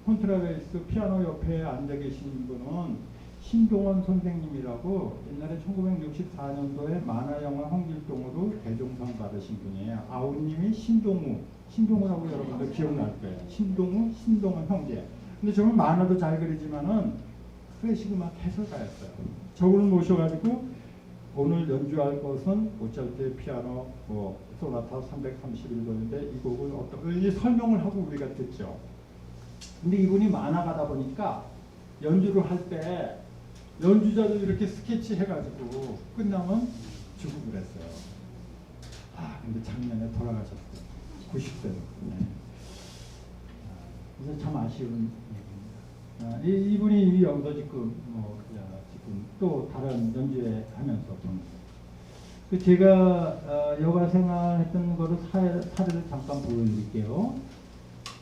콘트라베이스 피아노 옆에 앉아 계신 분은 신동원 선생님이라고 옛날에 1964년도에 만화영화 홍길동으로 대종상 받으신 분이에요. 아우님이 신동우라고 여러분들 기억날 거예요. 신동원 형제. 근데 저는 만화도 잘 그리지만은 클래식 음악 해설가였어요. 저분을 모셔가지고 오늘 연주할 것은 모차르트의 피아노 소나타 331번인데 이 곡은 어떤 설명을 하고 우리가 듣죠. 근데 이분이 만화가다 보니까 연주를 할 때 연주자도 이렇게 스케치 해가지고 끝나면 주고 그랬어요. 근데 작년에 돌아가셨어요. 90세로. 네. 그래서 참 아쉬운 얘기입니다. 이분이 여기서 지금 지금 또 다른 연주회 하면서 그 제가 여가 생활했던 거를 사례를 잠깐 보여드릴게요.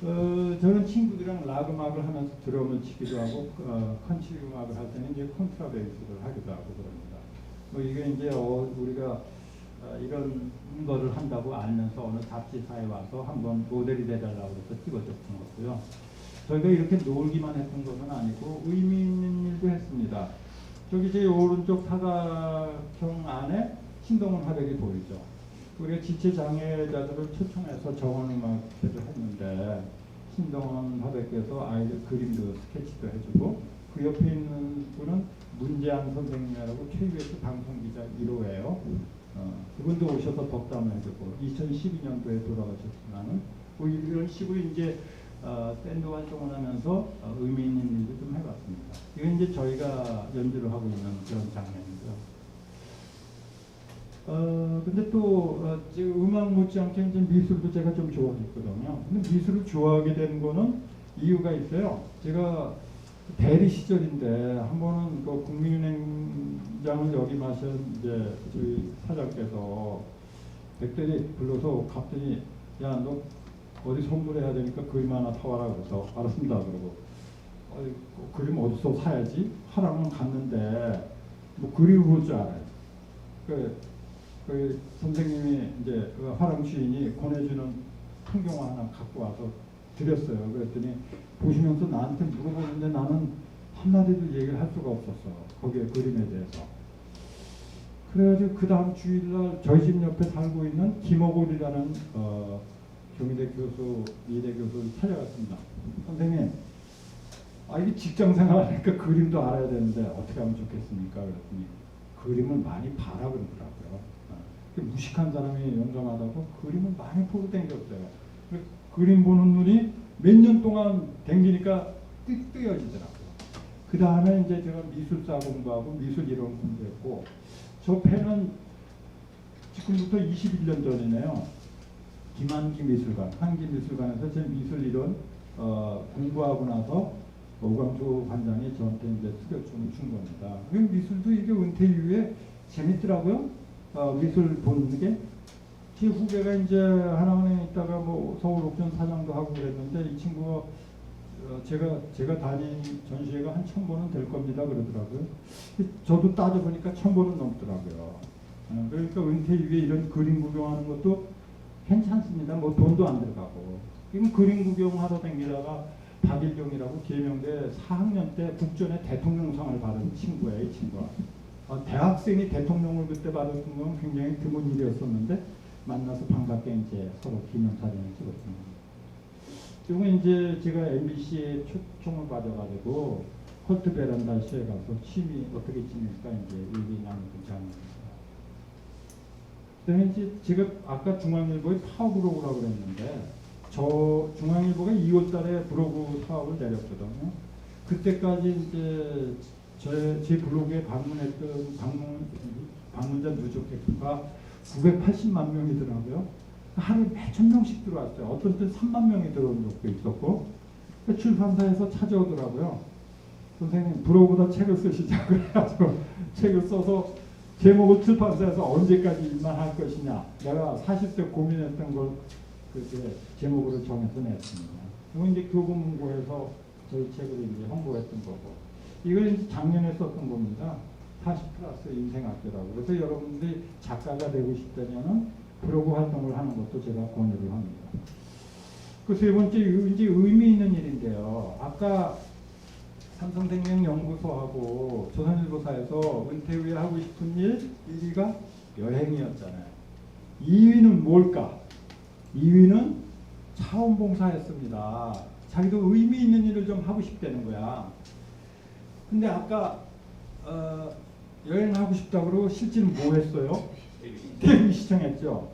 저는 친구들이랑 락 음악을 하면서 드럼을 치기도 하고 컨트리 음악을 할 때는 이제 콘트라베이스를 하기도 하고 그럽니다. 이게 이제 우리가 이런 거를 한다고 알면서 어느 잡지사에 와서 한번 모델이 되달라고 해서 찍어줬던 거고요. 저희가 이렇게 놀기만 했던 것은 아니고 의미 있는 일도 했습니다. 저기 제 오른쪽 사각형 안에 신동원 화백이 보이죠. 우리가 지체장애자들을 초청해서 정원음악회를 했는데 신동원 화백께서 아이들 그림도 스케치도 해주고 그 옆에 있는 분은 문재한 선생님이라고 KBS 방송기자 1호예요. 그분도 오셔서 덕담을 해주고 2012년도에 돌아가셨지만은 이런 식으로 이제 밴드 활동을 하면서 의미 있는 일을 좀 해봤습니다. 이건 이제 저희가 연주를 하고 있는 그런 장면이죠. 근데 또 지금 음악 못지않게 이제 미술도 제가 좀 좋아했거든요. 근데 미술을 좋아하게 된 거는 이유가 있어요. 제가 대리 시절인데 한 번은 그 국민은행장을 역임하신 이제 저희 사장께서 백대리 불러서 갑자기 야 너 어디 선물해야 되니까 그림 하나 사와라 그래서 알았습니다 그러고 그림 어디서 사야지 하라면 갔는데 뭐 그림 볼 줄 알아요. 그 선생님이 이제 그 화랑 시인이 권해주는 풍경화 하나 갖고 와서 드렸어요. 그랬더니 보시면서 나한테 물어보는데 나는 한마디도 얘기를 할 수가 없었어. 거기에 그림에 대해서. 그래가지고 그 다음 주일날 저희 집 옆에 살고 있는 김어골이라는 경희대 교수, 미대 교수를 찾아갔습니다. 선생님, 이게 직장 생활하니까 그림도 알아야 되는데 어떻게 하면 좋겠습니까? 그랬더니 그림을 많이 봐라 그러더라고요. 무식한 사람이 용감하다고 그림을 많이 보고 댕겼어요. 그림 보는 눈이 몇 년 동안 댕기니까 뜨여지더라고요. 그 다음에 이제 제가 미술사 공부하고 미술 이론 공부했고, 저 펜은 지금부터 21년 전이네요. 김한기 미술관, 한기 미술관에서 제 미술 이론 공부하고 나서 오광조 관장이 저한테 이제 수료증을 준 겁니다. 미술도 이게 은퇴 이후에 재밌더라고요. 미술 보는 게. 제 후배가 이제 하나은행에 있다가 뭐 서울 옥션 사장도 하고 그랬는데 이 친구가 제가 다닌 전시회가 한 1000번은 될 겁니다 그러더라고요. 저도 따져보니까 1000번은 넘더라고요. 그러니까 은퇴 이후에 이런 그림 구경하는 것도 괜찮습니다. 뭐 돈도 안 들어가고. 지금 그림 구경하러 다니다가 박일종이라고 계명대 4학년 때 국전에 대통령상을 받은 친구예요. 이 친구가. 대학생이 대통령을 그때 받은 건 굉장히 드문 일이었었는데 만나서 반갑게 이제 서로 기념사진을 찍었습니다. 그리고 이제 제가 MBC에 초청을 받아가지고 홀트 베란다시에 가서 취미 어떻게 지낼까 이제 얘기 나누는 장면입니다. 그다음에 이제 제가 아까 중앙일보에 파워브로그라고 그랬는데 저 중앙일보가 2월달에 브로그 사업을 내렸거든요. 그때까지 이제 제 블로그에 방문했던 방문자 누적 횟수가 980만 명이더라고요. 하루에 몇천 명씩 들어왔어요. 어떤 때 3만 명이 들어온 적도 있었고 출판사에서 찾아오더라고요. 선생님 브로그다 책을 쓰시자고 해가지고 책을 써서 제목을 출판사에서 언제까지 일만 할 것이냐 내가 40대 고민했던 걸 그렇게 제목으로 정해서 냈습니다. 이건 이제 교보문고에서 저희 책을 이제 홍보했던 거고 이걸 이제 작년에 썼던 겁니다. 40+ 인생학교라고. 그래서 여러분들이 작가가 되고 싶다면은 브로그 활동을 하는 것도 제가 권유를 합니다. 그 세 번째 이제 의미 있는 일인데요. 아까 삼성생명연구소하고 조선일보사에서 은퇴 후에 하고 싶은 일 1위가 여행이었잖아요. 2위는 뭘까? 2위는 자원봉사했습니다. 자기도 의미 있는 일을 좀 하고 싶다는 거야. 근데 아까 여행하고 싶다고 그러고 실제는 뭐 했어요? 텔레비 시청했죠.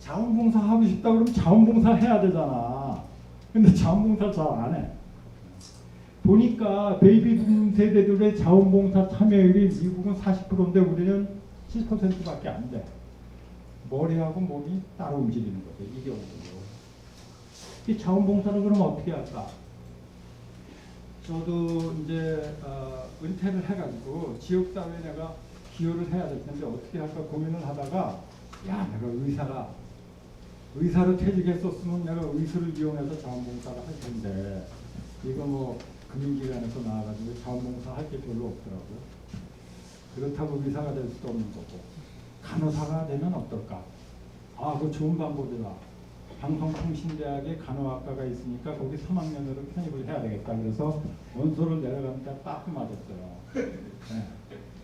자원봉사 하고 싶다고 그러면 자원봉사 해야 되잖아. 근데 자원봉사 잘 안 해. 보니까 베이비붐 세대들의 자원봉사 참여율이 미국은 40%인데 우리는 7%밖에 안 돼. 머리하고 몸이 따로 움직이는 거죠. 이게 어떻게? 이 자원봉사를 그럼 어떻게 할까? 저도 이제 은퇴를 해가지고 지역사회에 내가 기여를 해야 될 텐데 어떻게 할까 고민을 하다가 야 내가 의사로 퇴직했었으면 내가 의술을 이용해서 자원봉사를 할 텐데 이거 뭐 금융기관에서 나와가지고 자원봉사 할 게 별로 없더라고요. 그렇다고 의사가 될 수도 없는 거고 간호사가 되면 어떨까? 그거 좋은 방법이다. 방송통신대학에 간호학과가 있으니까 거기 3학년으로 편입을 해야 되겠다. 그래서 원서를 내려가니까 딱 맞았어요. 네.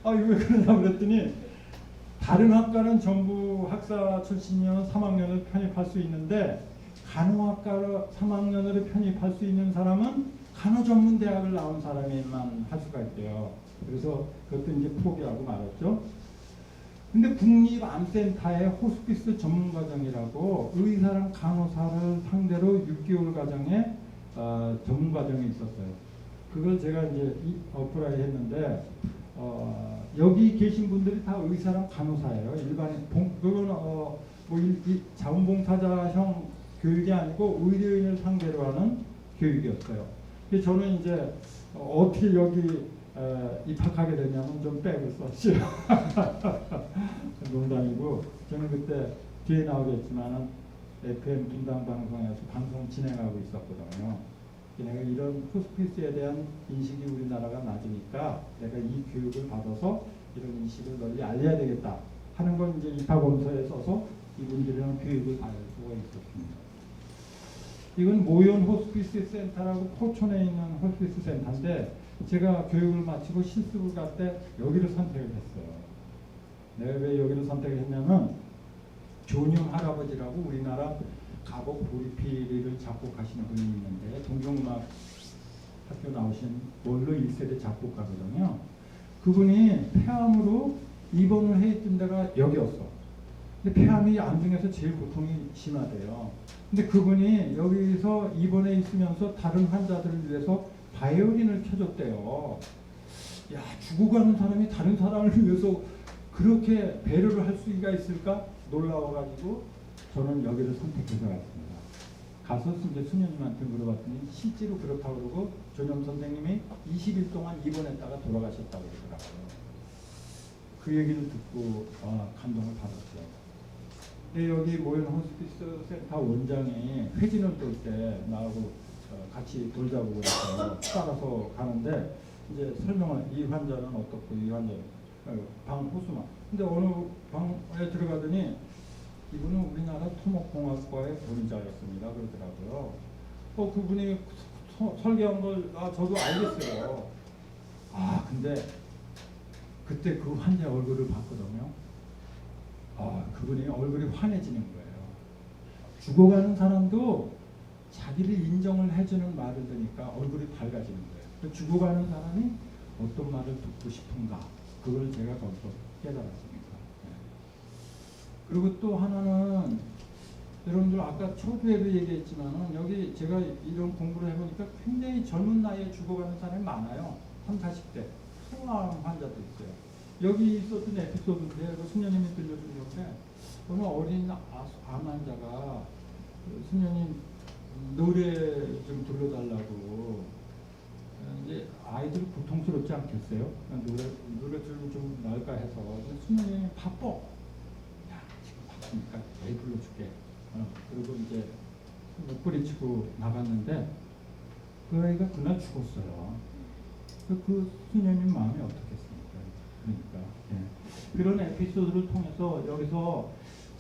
이거 왜 그러냐 그랬더니 다른 학과는 전부 학사 출신이면 3학년을 편입할 수 있는데 간호학과로 3학년으로 편입할 수 있는 사람은 간호전문대학을 나온 사람이만 할 수가 있대요. 그래서 그것도 이제 포기하고 말았죠. 근데 국립암센터의 호스피스 전문과정이라고 의사랑 간호사를 상대로 6개월 과정의 전문과정이 있었어요. 그걸 제가 이제 어플라이 했는데 여기 계신 분들이 다 의사랑 간호사예요. 일반인 그건 자원봉사자형 교육이 아니고 의료인을 상대로 하는 교육이었어요. 그래서 저는 이제 어떻게 여기 입학하게 되냐면 좀 백을 썼죠. 농담이고 저는 그때 뒤에 나오겠지만은 FM 분당 방송에서 방송 진행하고 있었거든요. 내가 이런 호스피스에 대한 인식이 우리나라가 낮으니까 내가 이 교육을 받아서 이런 인식을 널리 알려야 되겠다 하는 건 이제 입학원서에 써서 이분들이랑 교육을 받을 수가 있었습니다. 이건 모yon 호스피스 센터라고 포천에 있는 호스피스 센터인데 제가 교육을 마치고 실습을 갈 때 여기를 선택을 했어요. 내가 왜 여기를 선택을 했냐면 조은영 할아버지라고 우리나라 가곡 보리피리를 작곡하시는 분이 있는데 동경음악 학교 나오신 원로 1세대 작곡가거든요. 그분이 폐암으로 입원을 해있던 데가 여기였어. 근데 폐암이 암 중에서 제일 고통이 심하대요. 근데 그분이 여기서 입원해 있으면서 다른 환자들을 위해서 바이올린을 켜줬대요. 야, 죽어가는 사람이 다른 사람을 위해서 그렇게 배려를 할 수가 있을까? 놀라워가지고 저는 여기를 선택해서 갔습니다. 가서 이제 수녀님한테 물어봤더니 실제로 그렇다고 그러고 전염 선생님이 20일 동안 입원했다가 돌아가셨다고 그러더라고요. 그 얘기를 듣고 감동을 받았죠. 근데 여기 모yon 호스피스 센터 원장이 회진을 돌 때 나하고 같이 돌자고 해서 따라서 가는데 이제 설명을 이 환자는 어떻고 이 환자는 방 호수만. 근데 어느 방에 들어가더니 이분은 우리나라 토목공학과의 본자였습니다 그러더라고요. 그분이 설계한 걸 저도 알겠어요. 근데 그때 그 환자 얼굴을 봤거든요. 그분이 얼굴이 환해지는 거예요. 죽어가는 사람도 자기를 인정을 해주는 말을 들으니까 얼굴이 밝아지는 거예요. 죽어가는 사람이 어떤 말을 듣고 싶은가, 그걸 제가 거기서 깨달았습니다. 그리고 또 하나는 여러분들 아까 초기에도 얘기했지만 여기 제가 이런 공부를 해보니까 굉장히 젊은 나이에 죽어가는 사람이 많아요. 30, 40대 소아암 환자도 있어요. 여기 있었던 에피소드인데 그 수녀님이 들려준 건데 어느 어린 암 환자가 수녀님 노래 좀 불러달라고. 이제 아이들 고통스럽지 않겠어요? 노래 좀 나을까 해서 수녀님이 바빠. 야, 지금 바쁘니까 애 불러줄게. 그리고 이제 목걸이치고 나갔는데 그 아이가 그날 죽었어요. 그 수녀님 마음이 어떻겠습니까? 그러니까 그런 에피소드를 통해서 여기서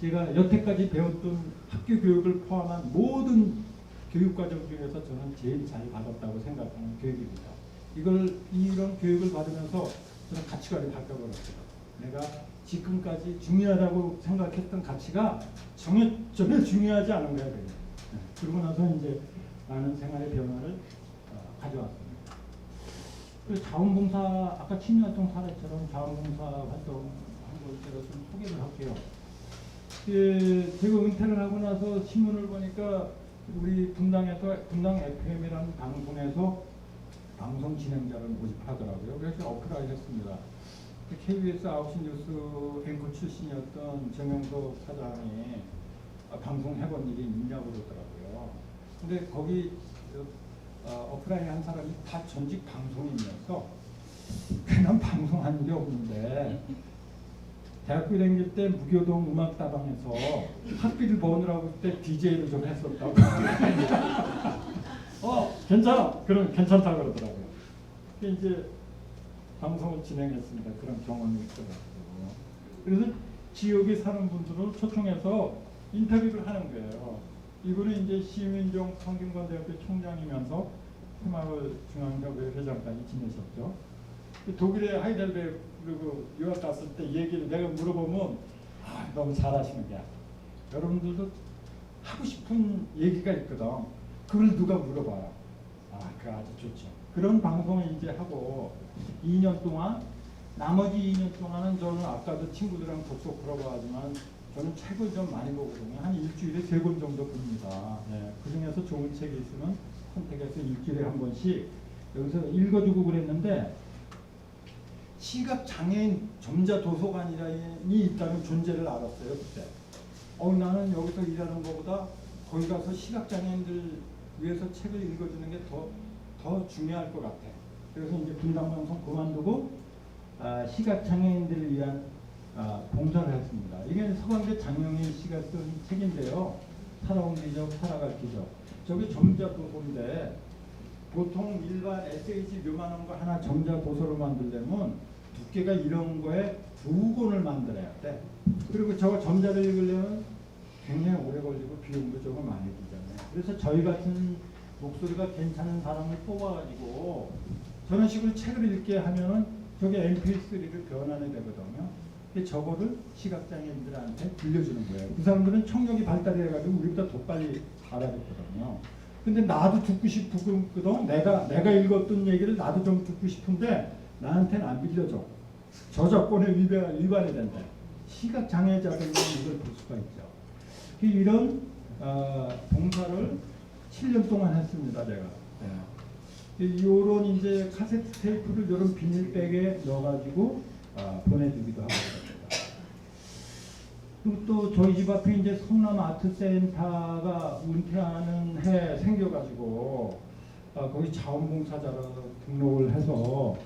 제가 여태까지 배웠던 학교 교육을 포함한 모든 교육과정 중에서 저는 제일 잘 받았다고 생각하는 교육입니다. 이런 교육을 받으면서 저는 가치관이 바뀌어버렸어요. 내가 지금까지 중요하다고 생각했던 가치가 전혀 중요하지 않은 거야. 그러고 나서 이제 많은 생활의 변화를 가져왔습니다. 그 자원봉사, 아까 친유활동 사례처럼 자원봉사 활동한 걸 제가 좀 소개를 할게요. 제가 은퇴를 하고 나서 신문을 보니까 우리 분당에서 분당 FM이라는 방송에서 방송 진행자를 모집하더라고요. 그래서 어플라이 했습니다. KBS 9시 뉴스 앵커 출신이었던 정영석 사장이 방송 해본 일이 있냐고 그러더라고요. 근데 거기 어플라이 한 사람이 다 전직 방송인이어서 난 방송한 일이 없는데 대학교 다닐 때 무교동 음악다방에서 학비를 버느라고 그때 DJ를 좀 했었다고. 괜찮아. 그럼 괜찮다 그러더라고요. 이제 방송을 진행했습니다. 그런 경험이 있어가지고. 그래서 지역에 사는 분들을 초청해서 인터뷰를 하는 거예요. 이분은 이제 시민종 성균관대학교 총장이면서 새마을 중앙협회 회장까지 지내셨죠. 독일의 하이델베르그 유학 갔을 때 얘기를 내가 물어보면 너무 잘하시는 거야. 여러분들도 하고 싶은 얘기가 있거든. 그걸 누가 물어봐요. 그거 아주 좋죠. 그런 방송을 이제 하고 2년 동안 나머지 2년 동안은 저는 아까도 친구들이랑 독서하라고 하지만 저는 책을 좀 많이 보거든요. 한 일주일에 3권 정도 봅니다. 예, 그 중에서 좋은 책이 있으면 선택해서 일주일에 한 번씩 여기서 읽어주고 그랬는데 시각 장애인 점자 도서관이라니 있다는 존재를 알았어요 그때. 나는 여기서 일하는 것보다 거기 가서 시각 장애인들 위해서 책을 읽어주는 게 더 중요할 것 같아. 그래서 이제 분당방송 그만두고 시각 장애인들을 위한 봉사를 했습니다. 이게 서강대 장영일 씨가 쓴 책인데요. 살아온 기적, 살아갈 기적. 저게 점자 도서인데 보통 일반 에세이지 요만한 거 하나 점자 도서로 만들려면 두께가 이런 거에 2권을 만들어야 돼. 그리고 저거 점자를 읽으려면 굉장히 오래 걸리고 비용도 조금 많이 들잖아요. 그래서 저희 같은 목소리가 괜찮은 사람을 뽑아가지고 저런 식으로 책을 읽게 하면은 저게 MP3를 변환이 되거든요. 저거를 시각장애인들한테 들려주는 거예요. 그 사람들은 청력이 발달해가지고 우리보다 더 빨리 알아듣거든요. 근데 나도 듣고 싶거든. 내가 읽었던 얘기를 나도 좀 듣고 싶은데 나한테는 안 빌려줘. 저작권에 위반이 된다. 시각장애자들만 이걸 볼 수가 있죠. 이런 봉사를 7년 동안 했습니다, 제가. 요런 이제 카세트 테이프를 이런 비닐백에 넣어가지고 보내주기도 하고 그럽니다. 그리고 또 저희 집 앞에 이제 성남 아트센터가 은퇴하는 해 생겨가지고 거기 자원봉사자로 등록을 해서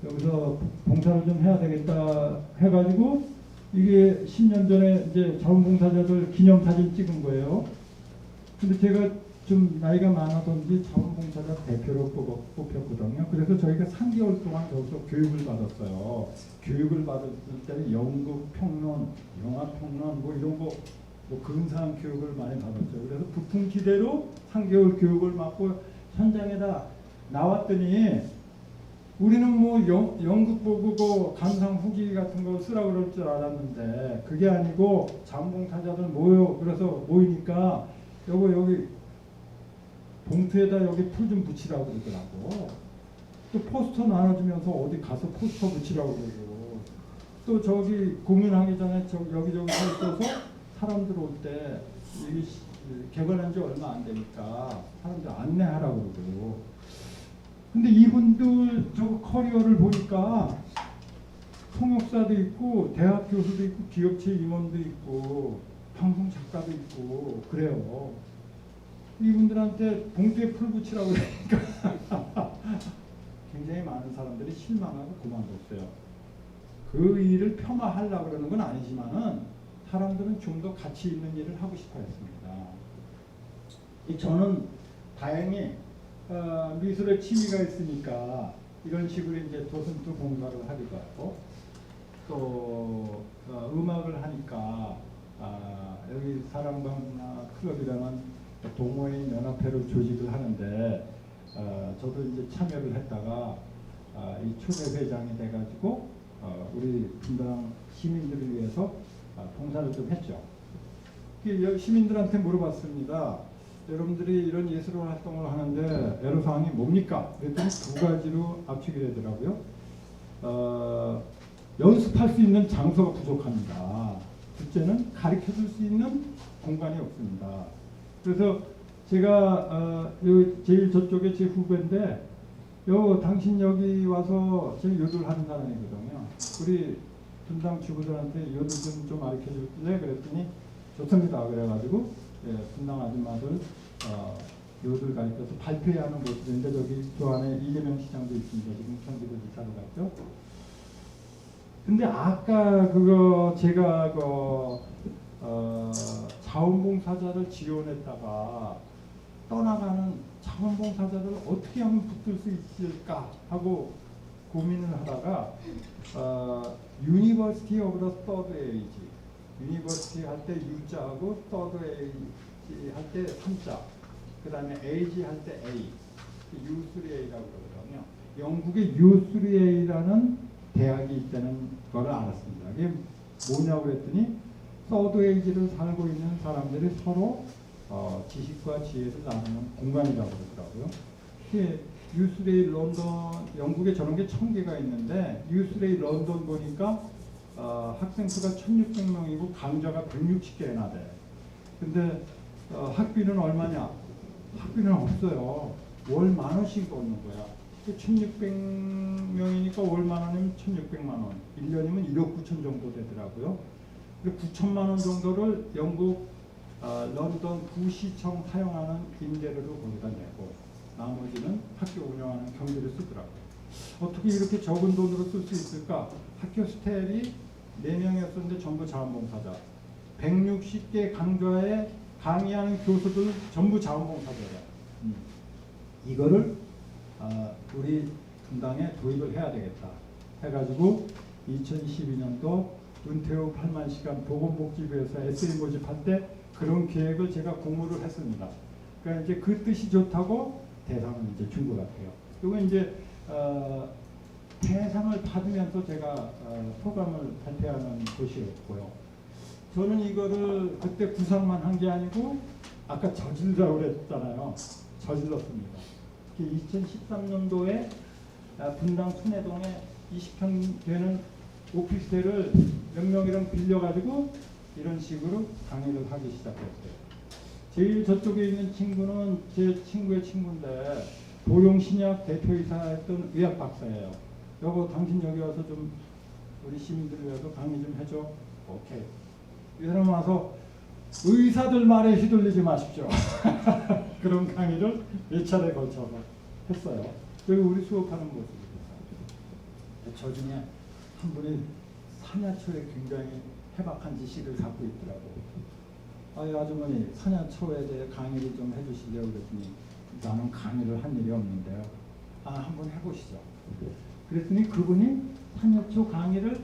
여기서 봉사를 좀 해야 되겠다 해가지고 이게 10년 전에 이제 자원봉사자들 기념사진 찍은 거예요. 근데 제가 좀 나이가 많아서인지 자원봉사자 대표로 뽑혔거든요. 그래서 저희가 3개월 동안 저기서 교육을 받았어요. 교육을 받았을 때는 연극 평론, 영화 평론 뭐 이런 거 뭐 근사한 교육을 많이 받았죠. 그래서 부품 기대로 3개월 교육을 받고 현장에다 나왔더니 우리는 뭐 연극 보고 그 감상 후기 같은 거 쓰라 그럴 줄 알았는데 그게 아니고 자원봉사자들 그래서 모이니까 여기 봉투에다 여기 풀 좀 붙이라고 그러더라고. 또 포스터 나눠주면서 어디 가서 포스터 붙이라고 그러고 또 저기 공연하기 전에 여기저기 서 있어서 사람들 올 때 이게 개관한 지 얼마 안 되니까 사람들 안내하라고 그러고. 근데 이분들 저 커리어를 보니까 통역사도 있고 대학 교수도 있고 기업체 임원도 있고 방송 작가도 있고 그래요. 이분들한테 봉투에 풀 붙이라고 그러니까 굉장히 많은 사람들이 실망하고 그만뒀어요. 그 일을 폄하하려고 그러는 건 아니지만은 사람들은 좀 더 가치 있는 일을 하고 싶어 했습니다. 저는 다행히 미술에 취미가 있으니까 이런 식으로 이제 도슨트 봉사를 하기도 하고 또 음악을 하니까 여기 사랑방 클럽이라는 동호인 연합회를 조직을 하는데 저도 이제 참여를 했다가 이 초대 회장이 돼가지고 우리 분당 시민들을 위해서 봉사를 좀 했죠. 시민들한테 물어봤습니다. 여러분들이 이런 예술 활동을 하는데 애로사항이 뭡니까? 그랬더니 2가지로 압축이 되더라고요. 연습할 수 있는 장소가 부족합니다. 둘째는 가르쳐줄 수 있는 공간이 없습니다. 그래서 제가 제일 저쪽에 제 후배인데 당신 여기 와서 제일 요들하는 사람이거든요. 우리 분당 주부들한테 요들 좀 가르쳐줄래? 그랬더니 좋습니다. 그래가지고 분당 아줌마들 요들 가르쳐서 발표회 하는 곳인데 저기 저 안에 이재명 시장도 있습니다. 지금 경기도지사로 갔죠. 근데 아까 제가 자원봉사자를 지원했다가 떠나가는 자원봉사자를 어떻게 하면 붙들 수 있을까 하고 고민을 하다가 유니버시티 오브 더 서드 에이지, 유니버시티 할 때 U자하고 서드 에이지 할 때 3자, 그 다음에 에이지 할 때 A, U3A라고 그러거든요. 영국의 U3A라는 대학이 있다는 걸 알았습니다. 이게 뭐냐고 그랬더니 서드 에이지를 살고 있는 사람들이 서로 지식과 지혜를 나누는 공간이라고 그러더라고요. 뉴스레이 런던, 영국에 저런 게 1000개가 있는데 뉴스레이 런던 보니까 학생 수가 1600명이고 강좌가 160개나 돼. 근데 학비는 얼마냐? 학비는 없어요. 월 10,000원씩 얻는 거야. 1600명이니까 월 10,000원이면 1600만 원. 1년이면 1억 9천 정도 되더라고요. 9천만 원 정도를 영국 런던 구시청 사용하는 임대료로 거기다 내고 나머지는 학교 운영하는 경비를 쓰더라고요. 어떻게 이렇게 적은 돈으로 쓸 수 있을까? 학교 스텝이 4명이었는데 전부 자원봉사자. 160개 강좌에 강의하는 교수들 전부 자원봉사자예요. 이거를 우리 분당에 도입을 해야 되겠다 해가지고 2012년도 은퇴 후 8만 시간 보건복지부에서 에세이 모집할 때 그런 계획을 제가 공모를 했습니다. 그러니까 이제 그 뜻이 좋다고 대상을 이제 준 것 같아요. 그리고 이제 대상을 받으면서 제가 소감을 발표하는 것이었고요. 저는 이거를 그때 구상만 한 게 아니고 아까 저질라고 그랬잖아요. 저질렀습니다. 2013년도에 분당 순회동에 20평 되는 오피스텔을 몇 명이랑 빌려가지고 이런 식으로 강의를 하기 시작했어요. 제일 저쪽에 있는 친구는 제 친구의 친구인데 도용신약 대표이사 했던 의학 박사예요. 여보 당신 여기 와서 좀 우리 시민들 위해서 강의 좀 해줘. 오케이. 이 사람 와서 의사들 말에 휘둘리지 마십시오. 그런 강의를 몇 차례 걸쳐서 했어요. 여기 우리 수업하는 모습입니다. 저 중에 한 분이 산야초에 굉장히 해박한 지식을 갖고 있더라고요. 아이 아주머니 산야초에 대해 강의를 좀 해주시려고 그랬더니 나는 강의를 한 일이 없는데요. 한번 해보시죠. 그랬더니 그분이 산야초 강의를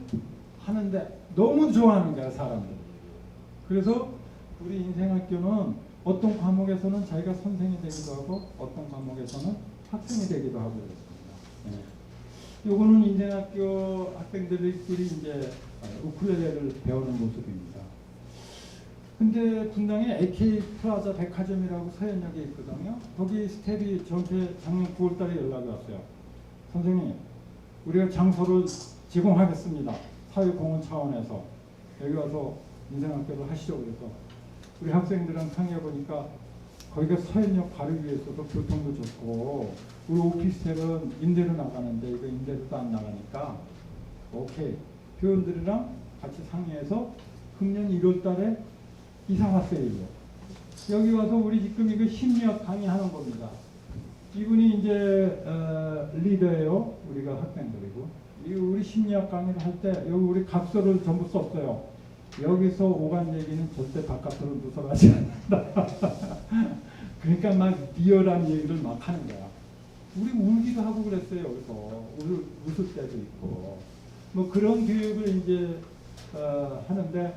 하는데 너무 좋아하는 거야 사람들이. 그래서 우리 인생학교는 어떤 과목에서는 자기가 선생이 되기도 하고 어떤 과목에서는 학생이 되기도 하고 그렇습니다. 네. 요거는 인생학교 학생들끼리 이제 우쿨렐레를 배우는 모습입니다. 근데 분당에 AK 플라자 백화점이라고 서현역에 있거든요. 거기 스텝이 저한테 작년 9월달에 연락이 왔어요. 선생님, 우리가 장소를 제공하겠습니다. 사회공헌 차원에서 여기 와서 인생학교를 하시죠. 그래서 우리 학생들은 상의해 보니까 거기가 서현역 바로 위에 있어서 교통도 좋고 우리 오피스텔은 임대료 나가는데 이거 임대료도 안 나가니까 오케이. 교원들이랑 같이 상의해서 금년 1월달에 이사 왔어요. 이거. 여기 와서 우리 지금 이거 심리학 강의하는 겁니다. 이분이 이제 리더예요. 우리가 학생들이고 이 우리 심리학 강의를 할 때 여기 우리 각서를 전부 썼어요. 여기서 오간 얘기는 절대 바깥으로 누설하지 않는다. 그러니까 막 리얼한 얘기를 막 하는 거야. 우리 울기도 하고 그랬어요. 여기서 웃을 때도 있고 뭐 그런 교육을 이제 하는데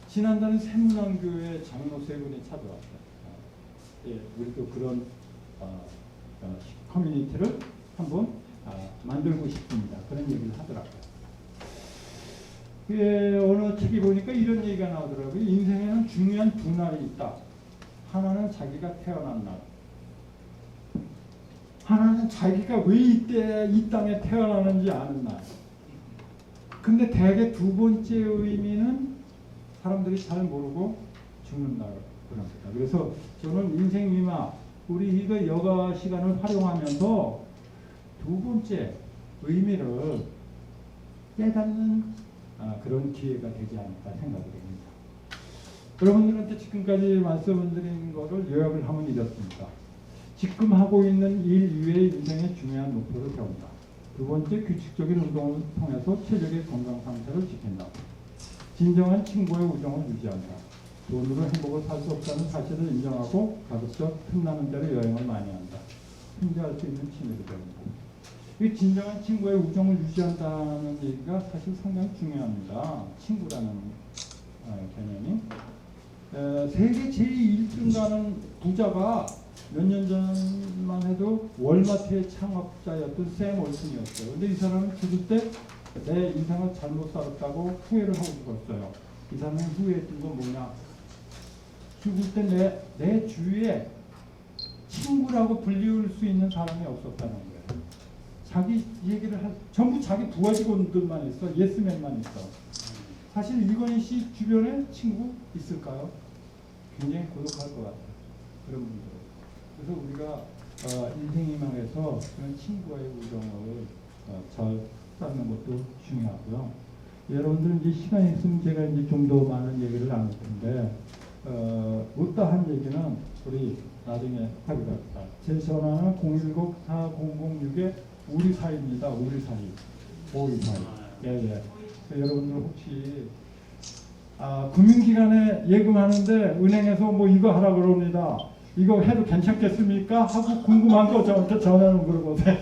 지난달에 세문안교회 장로 세 분이 찾아왔어요. 예, 우리도 그런 커뮤니티를 한번 만들고 싶습니다. 그런 얘기를 하더라고요. 어느 책이 보니까 이런 얘기가 나오더라고요. 인생에는 중요한 두 날이 있다. 하나는 자기가 태어난 날. 하나는 자기가 왜 이때 이 땅에 태어나는지 아는 날. 근데 대개 두 번째 의미는 사람들이 잘 모르고 죽는 날 그럽니다. 그래서 저는 인생 위마 우리 이거 여가 시간을 활용하면서 두 번째 의미를 깨닫는 그런 기회가 되지 않을까 생각이 됩니다. 여러분들한테 지금까지 말씀드린 것을 요약을 하면 이렇습니다. 지금 하고 있는 일 이외의 인생의 중요한 목표를 세운다. 두 번째, 규칙적인 운동을 통해서 체력의 건강 상태를 지킨다. 진정한 친구의 우정을 유지한다. 돈으로 행복을 살 수 없다는 사실을 인정하고 가급적 틈나는 대로 여행을 많이 한다. 혼자 할 수 있는 취미를 배운다. 이 진정한 친구의 우정을 유지한다는 얘기가 사실 상당히 중요합니다. 친구라는 개념이. 세계 제1등 가는 부자가 몇 년 전만 해도 월마트의 창업자였던 샘 올슨이었어요. 근데 이 사람은 죽을 때 내 인생을 잘못 살았다고 후회를 하고 죽었어요. 이 사람이 후회했던 건 뭐냐? 죽을 때 내 주위에 친구라고 불리울 수 있는 사람이 없었다는 거예요. 자기 얘기를 전부 자기 부하 직원들만 있어. 예스맨만 있어. 사실 이건희 씨 주변에 친구 있을까요? 굉장히 고독할 것 같아요. 그런 분들. 그래서 우리가 인생희망에서 그런 친구와의 우정을 잘 쌓는 것도 중요하고요. 여러분들 이제 시간이 있으면 제가 이제 좀 더 많은 얘기를 나눌 텐데 못다 한 얘기는 우리 나중에 하기로 합시다. 제 전화는 010-4006에 우리 사이입니다. 우리 사이. 524. 예. 여러분들 혹시 금융기관에 예금하는데 은행에서 뭐 이거 하라 그럽니다. 이거 해도 괜찮겠습니까? 하고 궁금한 거 저한테 전화를 물어보세요.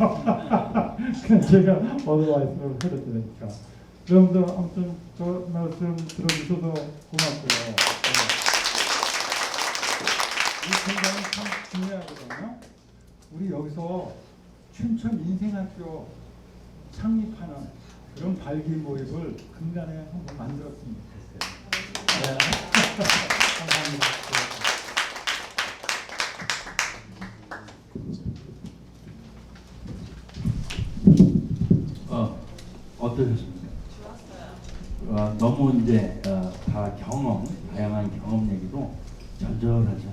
제가 어드바이스를 해드리니까. 여러분들 아무튼 저 말씀 들어주셔서 고맙고요. 이 생각은 참 중요하거든요. 우리 여기서 춘천 인생학교 창립하는 그런 발기모임을 근간에 한번 만들었으면 좋겠어요. 네. 감사합니다. 어떠셨습니까? 너무 이제 다 다양한 경험 얘기도 절절하죠.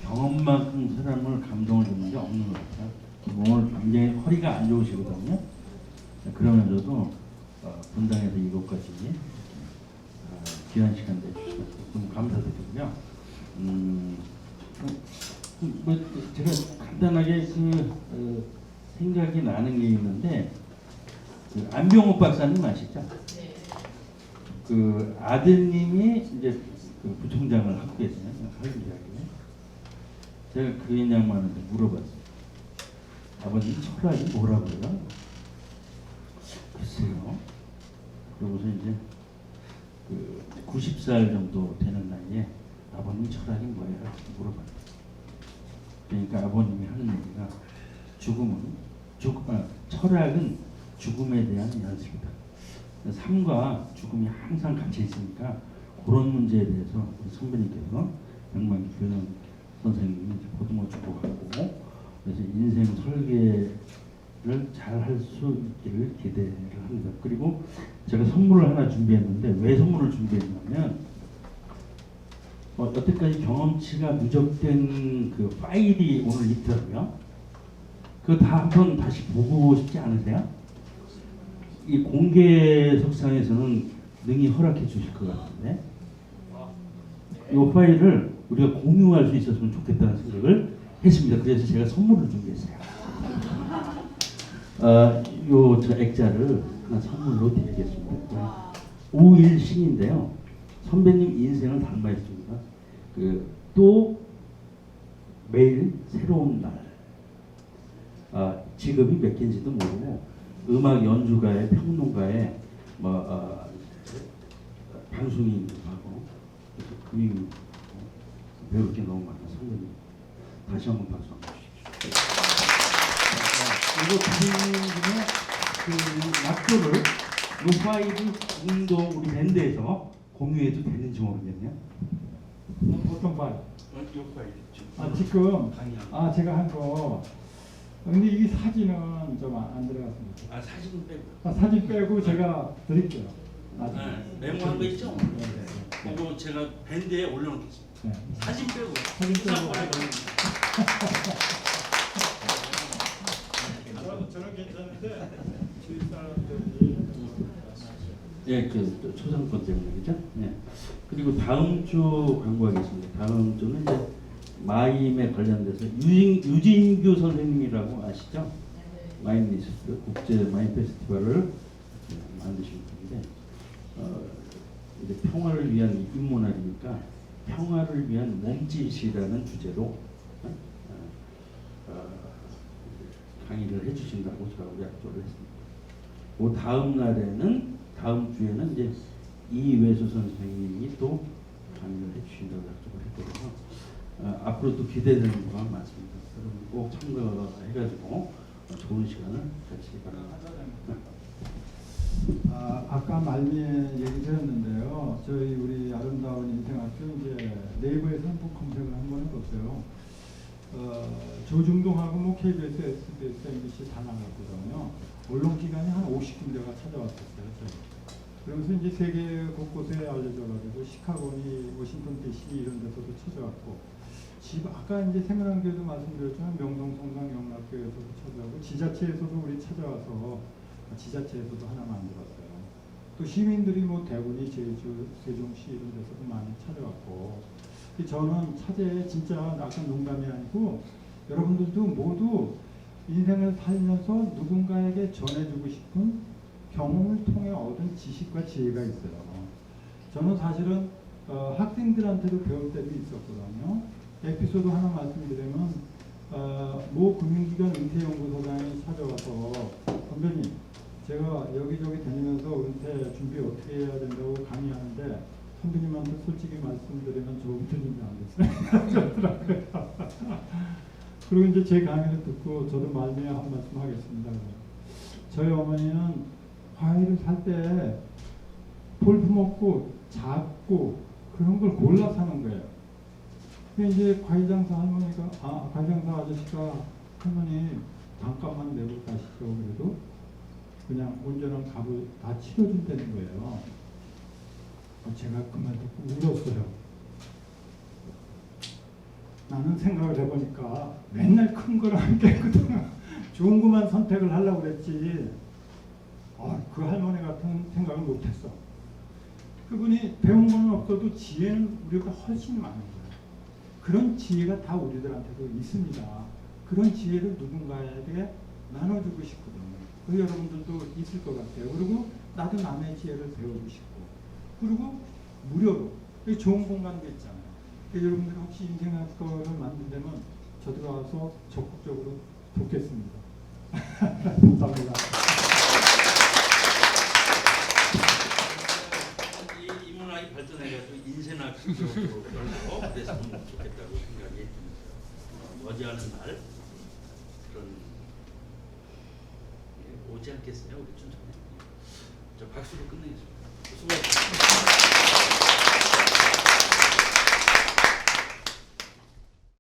경험만큼 사람을 감동을 주는 게 없는 것 같아요. 오늘 굉장히 허리가 안 좋으시거든요. 그러면서도 분당에서 이곳까지 귀한 시간 내주셔서 너무 감사드리고요. 제가 간단하게 생각이 나는 게 있는데 안병욱 박사님 아시죠? 그 아드님이 이제 그 부총장을 하고 계세요. 할비하게. 제가 그 양반한테 물어봤어요. 아버님 철학이 뭐라고요? 글쎄요. 그러고서 이제 그 90살 정도 되는 나이에 아버님 철학이 뭐예요? 물어봤어요. 그러니까 아버님이 하는 얘기가 철학은 죽음에 대한 연습이다. 삶과 죽음이 항상 같이 있으니까 그런 문제에 대해서 우리 선배님께서 백만기 교장 선생님이 보듬어 주고 가고 그래서 인생 설계를 잘 할 수 있기를 기대를 합니다. 그리고 제가 선물을 하나 준비했는데 왜 선물을 준비했냐면 여태까지 경험치가 누적된 그 파일이 오늘 있더라고요. 그거 다 한번 다시 보고 싶지 않으세요? 이 공개 석상에서는 능히 허락해 주실 것 같은데 이 파일을 우리가 공유할 수 있었으면 좋겠다는 생각을 했습니다. 그래서 제가 선물을 준비했어요. 저 액자를 하나 선물로 드리겠습니다. 5일 신인데요. 선배님 인생을 담아있습니다. 또 매일 새로운 날. 직업이 몇 개인지도 모르고 음악 연주가의 평론가의 방송인도 하고 배울 게 너무 많아서 선배님 다시 한번 박수 한번 주십시오. 이거 드리는 중에 그 약조를 이 파일을 지금도 우리 밴드에서 공유해도 되는지 모르겠네요. 어떤 파일? 이 파일 지금 제가 한 거. 근데 이 사진은 좀 안 들어갔습니다. 사진 빼고. 사진 빼고 제가 드릴게요. 메모한 거 있죠? 네. 그거 제가 밴드에 올려놓겠습니다. 네. 사진 빼고. 사진 빼고. 저는 괜찮은데 주위 사람들이 예, 그 초상권 때문에 그죠? 예. 그리고 다음 주 광고하겠습니다. 다음 주는 이제 마임에 관련돼서 유진규 선생님이라고 아시죠? 마임리스트 국제 마임 페스티벌을 만드신 분인데 이제 평화를 위한 인문학이니까 평화를 위한 몸짓이라는 주제로 강의를 해주신다고 저하고 약속을 했습니다. 그 다음 주에는 이제 이외수 선생님이 또 강의를 해주신다고 약속을 했거든요. 앞으로도 기대되는 거가 많습니다. 여러분 꼭 참가해가지고 좋은 시간을 같이 바랍니다. 아까 말미에 얘기 드렸는데요. 저희 우리 아름다운 인생학교 이제 네이버에서 한번 검색을 한번 해보세요. 조중동하고 뭐 KBS, SBS, MBC 다 나갔거든요. 언론기관이 한 50군데가 찾아왔었어요. 저희. 그러면서 이제 세계 곳곳에 알려져가지고 시카고니, 워싱턴 DC 이런 데서도 찾아왔고, 아까 이제 생활한교회도 말씀드렸지만 명동성당 영락교회에서도 찾아오고 지자체에서도 우리 찾아와서 지자체에서도 하나 만들었어요. 또 시민들이 뭐 대구니, 제주, 세종시 이런 데서도 많이 찾아왔고, 저는 차제에 진짜 약간 농담이 아니고 여러분들도 모두 인생을 살면서 누군가에게 전해주고 싶은 경험을 통해 얻은 지식과 지혜가 있어요. 저는 사실은 학생들한테도 배울 때도 있었거든요. 에피소드 하나 말씀드리면 모 금융기관 은퇴연구소장이 찾아와서 선배님, 제가 여기저기 다니면서 은퇴 준비 어떻게 해야 된다고 강의하는데 선배님한테 솔직히 말씀드리면 저 은퇴 준비 안 됐어요. 그리고 이제 제 강의를 듣고 저도 말미에 한 말씀 하겠습니다. 저희 어머니는 과일을 살 때 볼품없고 작고 그런 걸 골라 사는 거예요. 근데 이제 과일장사 할머니가 과일장사 아저씨가 할머니 단값만 내고 가시죠. 그래도 그냥 온전한 값을 다 치러준다는 거예요. 제가 그 말 듣고 울었어요. 나는 생각을 해보니까 맨날 큰 거랑 깨끗한 좋은 것만 선택을 하려고 그랬지. 그 할머니 같은 생각을 못했어. 그분이 배운 건 없어도 지혜는 우리가 훨씬 많은 거예요. 그런 지혜가 다 우리들한테도 있습니다. 그런 지혜를 누군가에게 나눠주고 싶거든요. 그 여러분들도 있을 것 같아요. 그리고 나도 남의 지혜를 배우고 싶고, 그리고 무료로 좋은 공간도 있잖아요. 여러분들 혹시 인생학과를 만들려면 저 들어와서 적극적으로 돕겠습니다. 감사합니다. 이 문학이 발전해가지고 인생학 쪽으로 됐으면 좋겠다고 생각이 들면서 머지않은 날 그런 오지 않겠으냐 우리 춘천에. 자, 박수로 끝내겠습니다. 수고하셨습니다.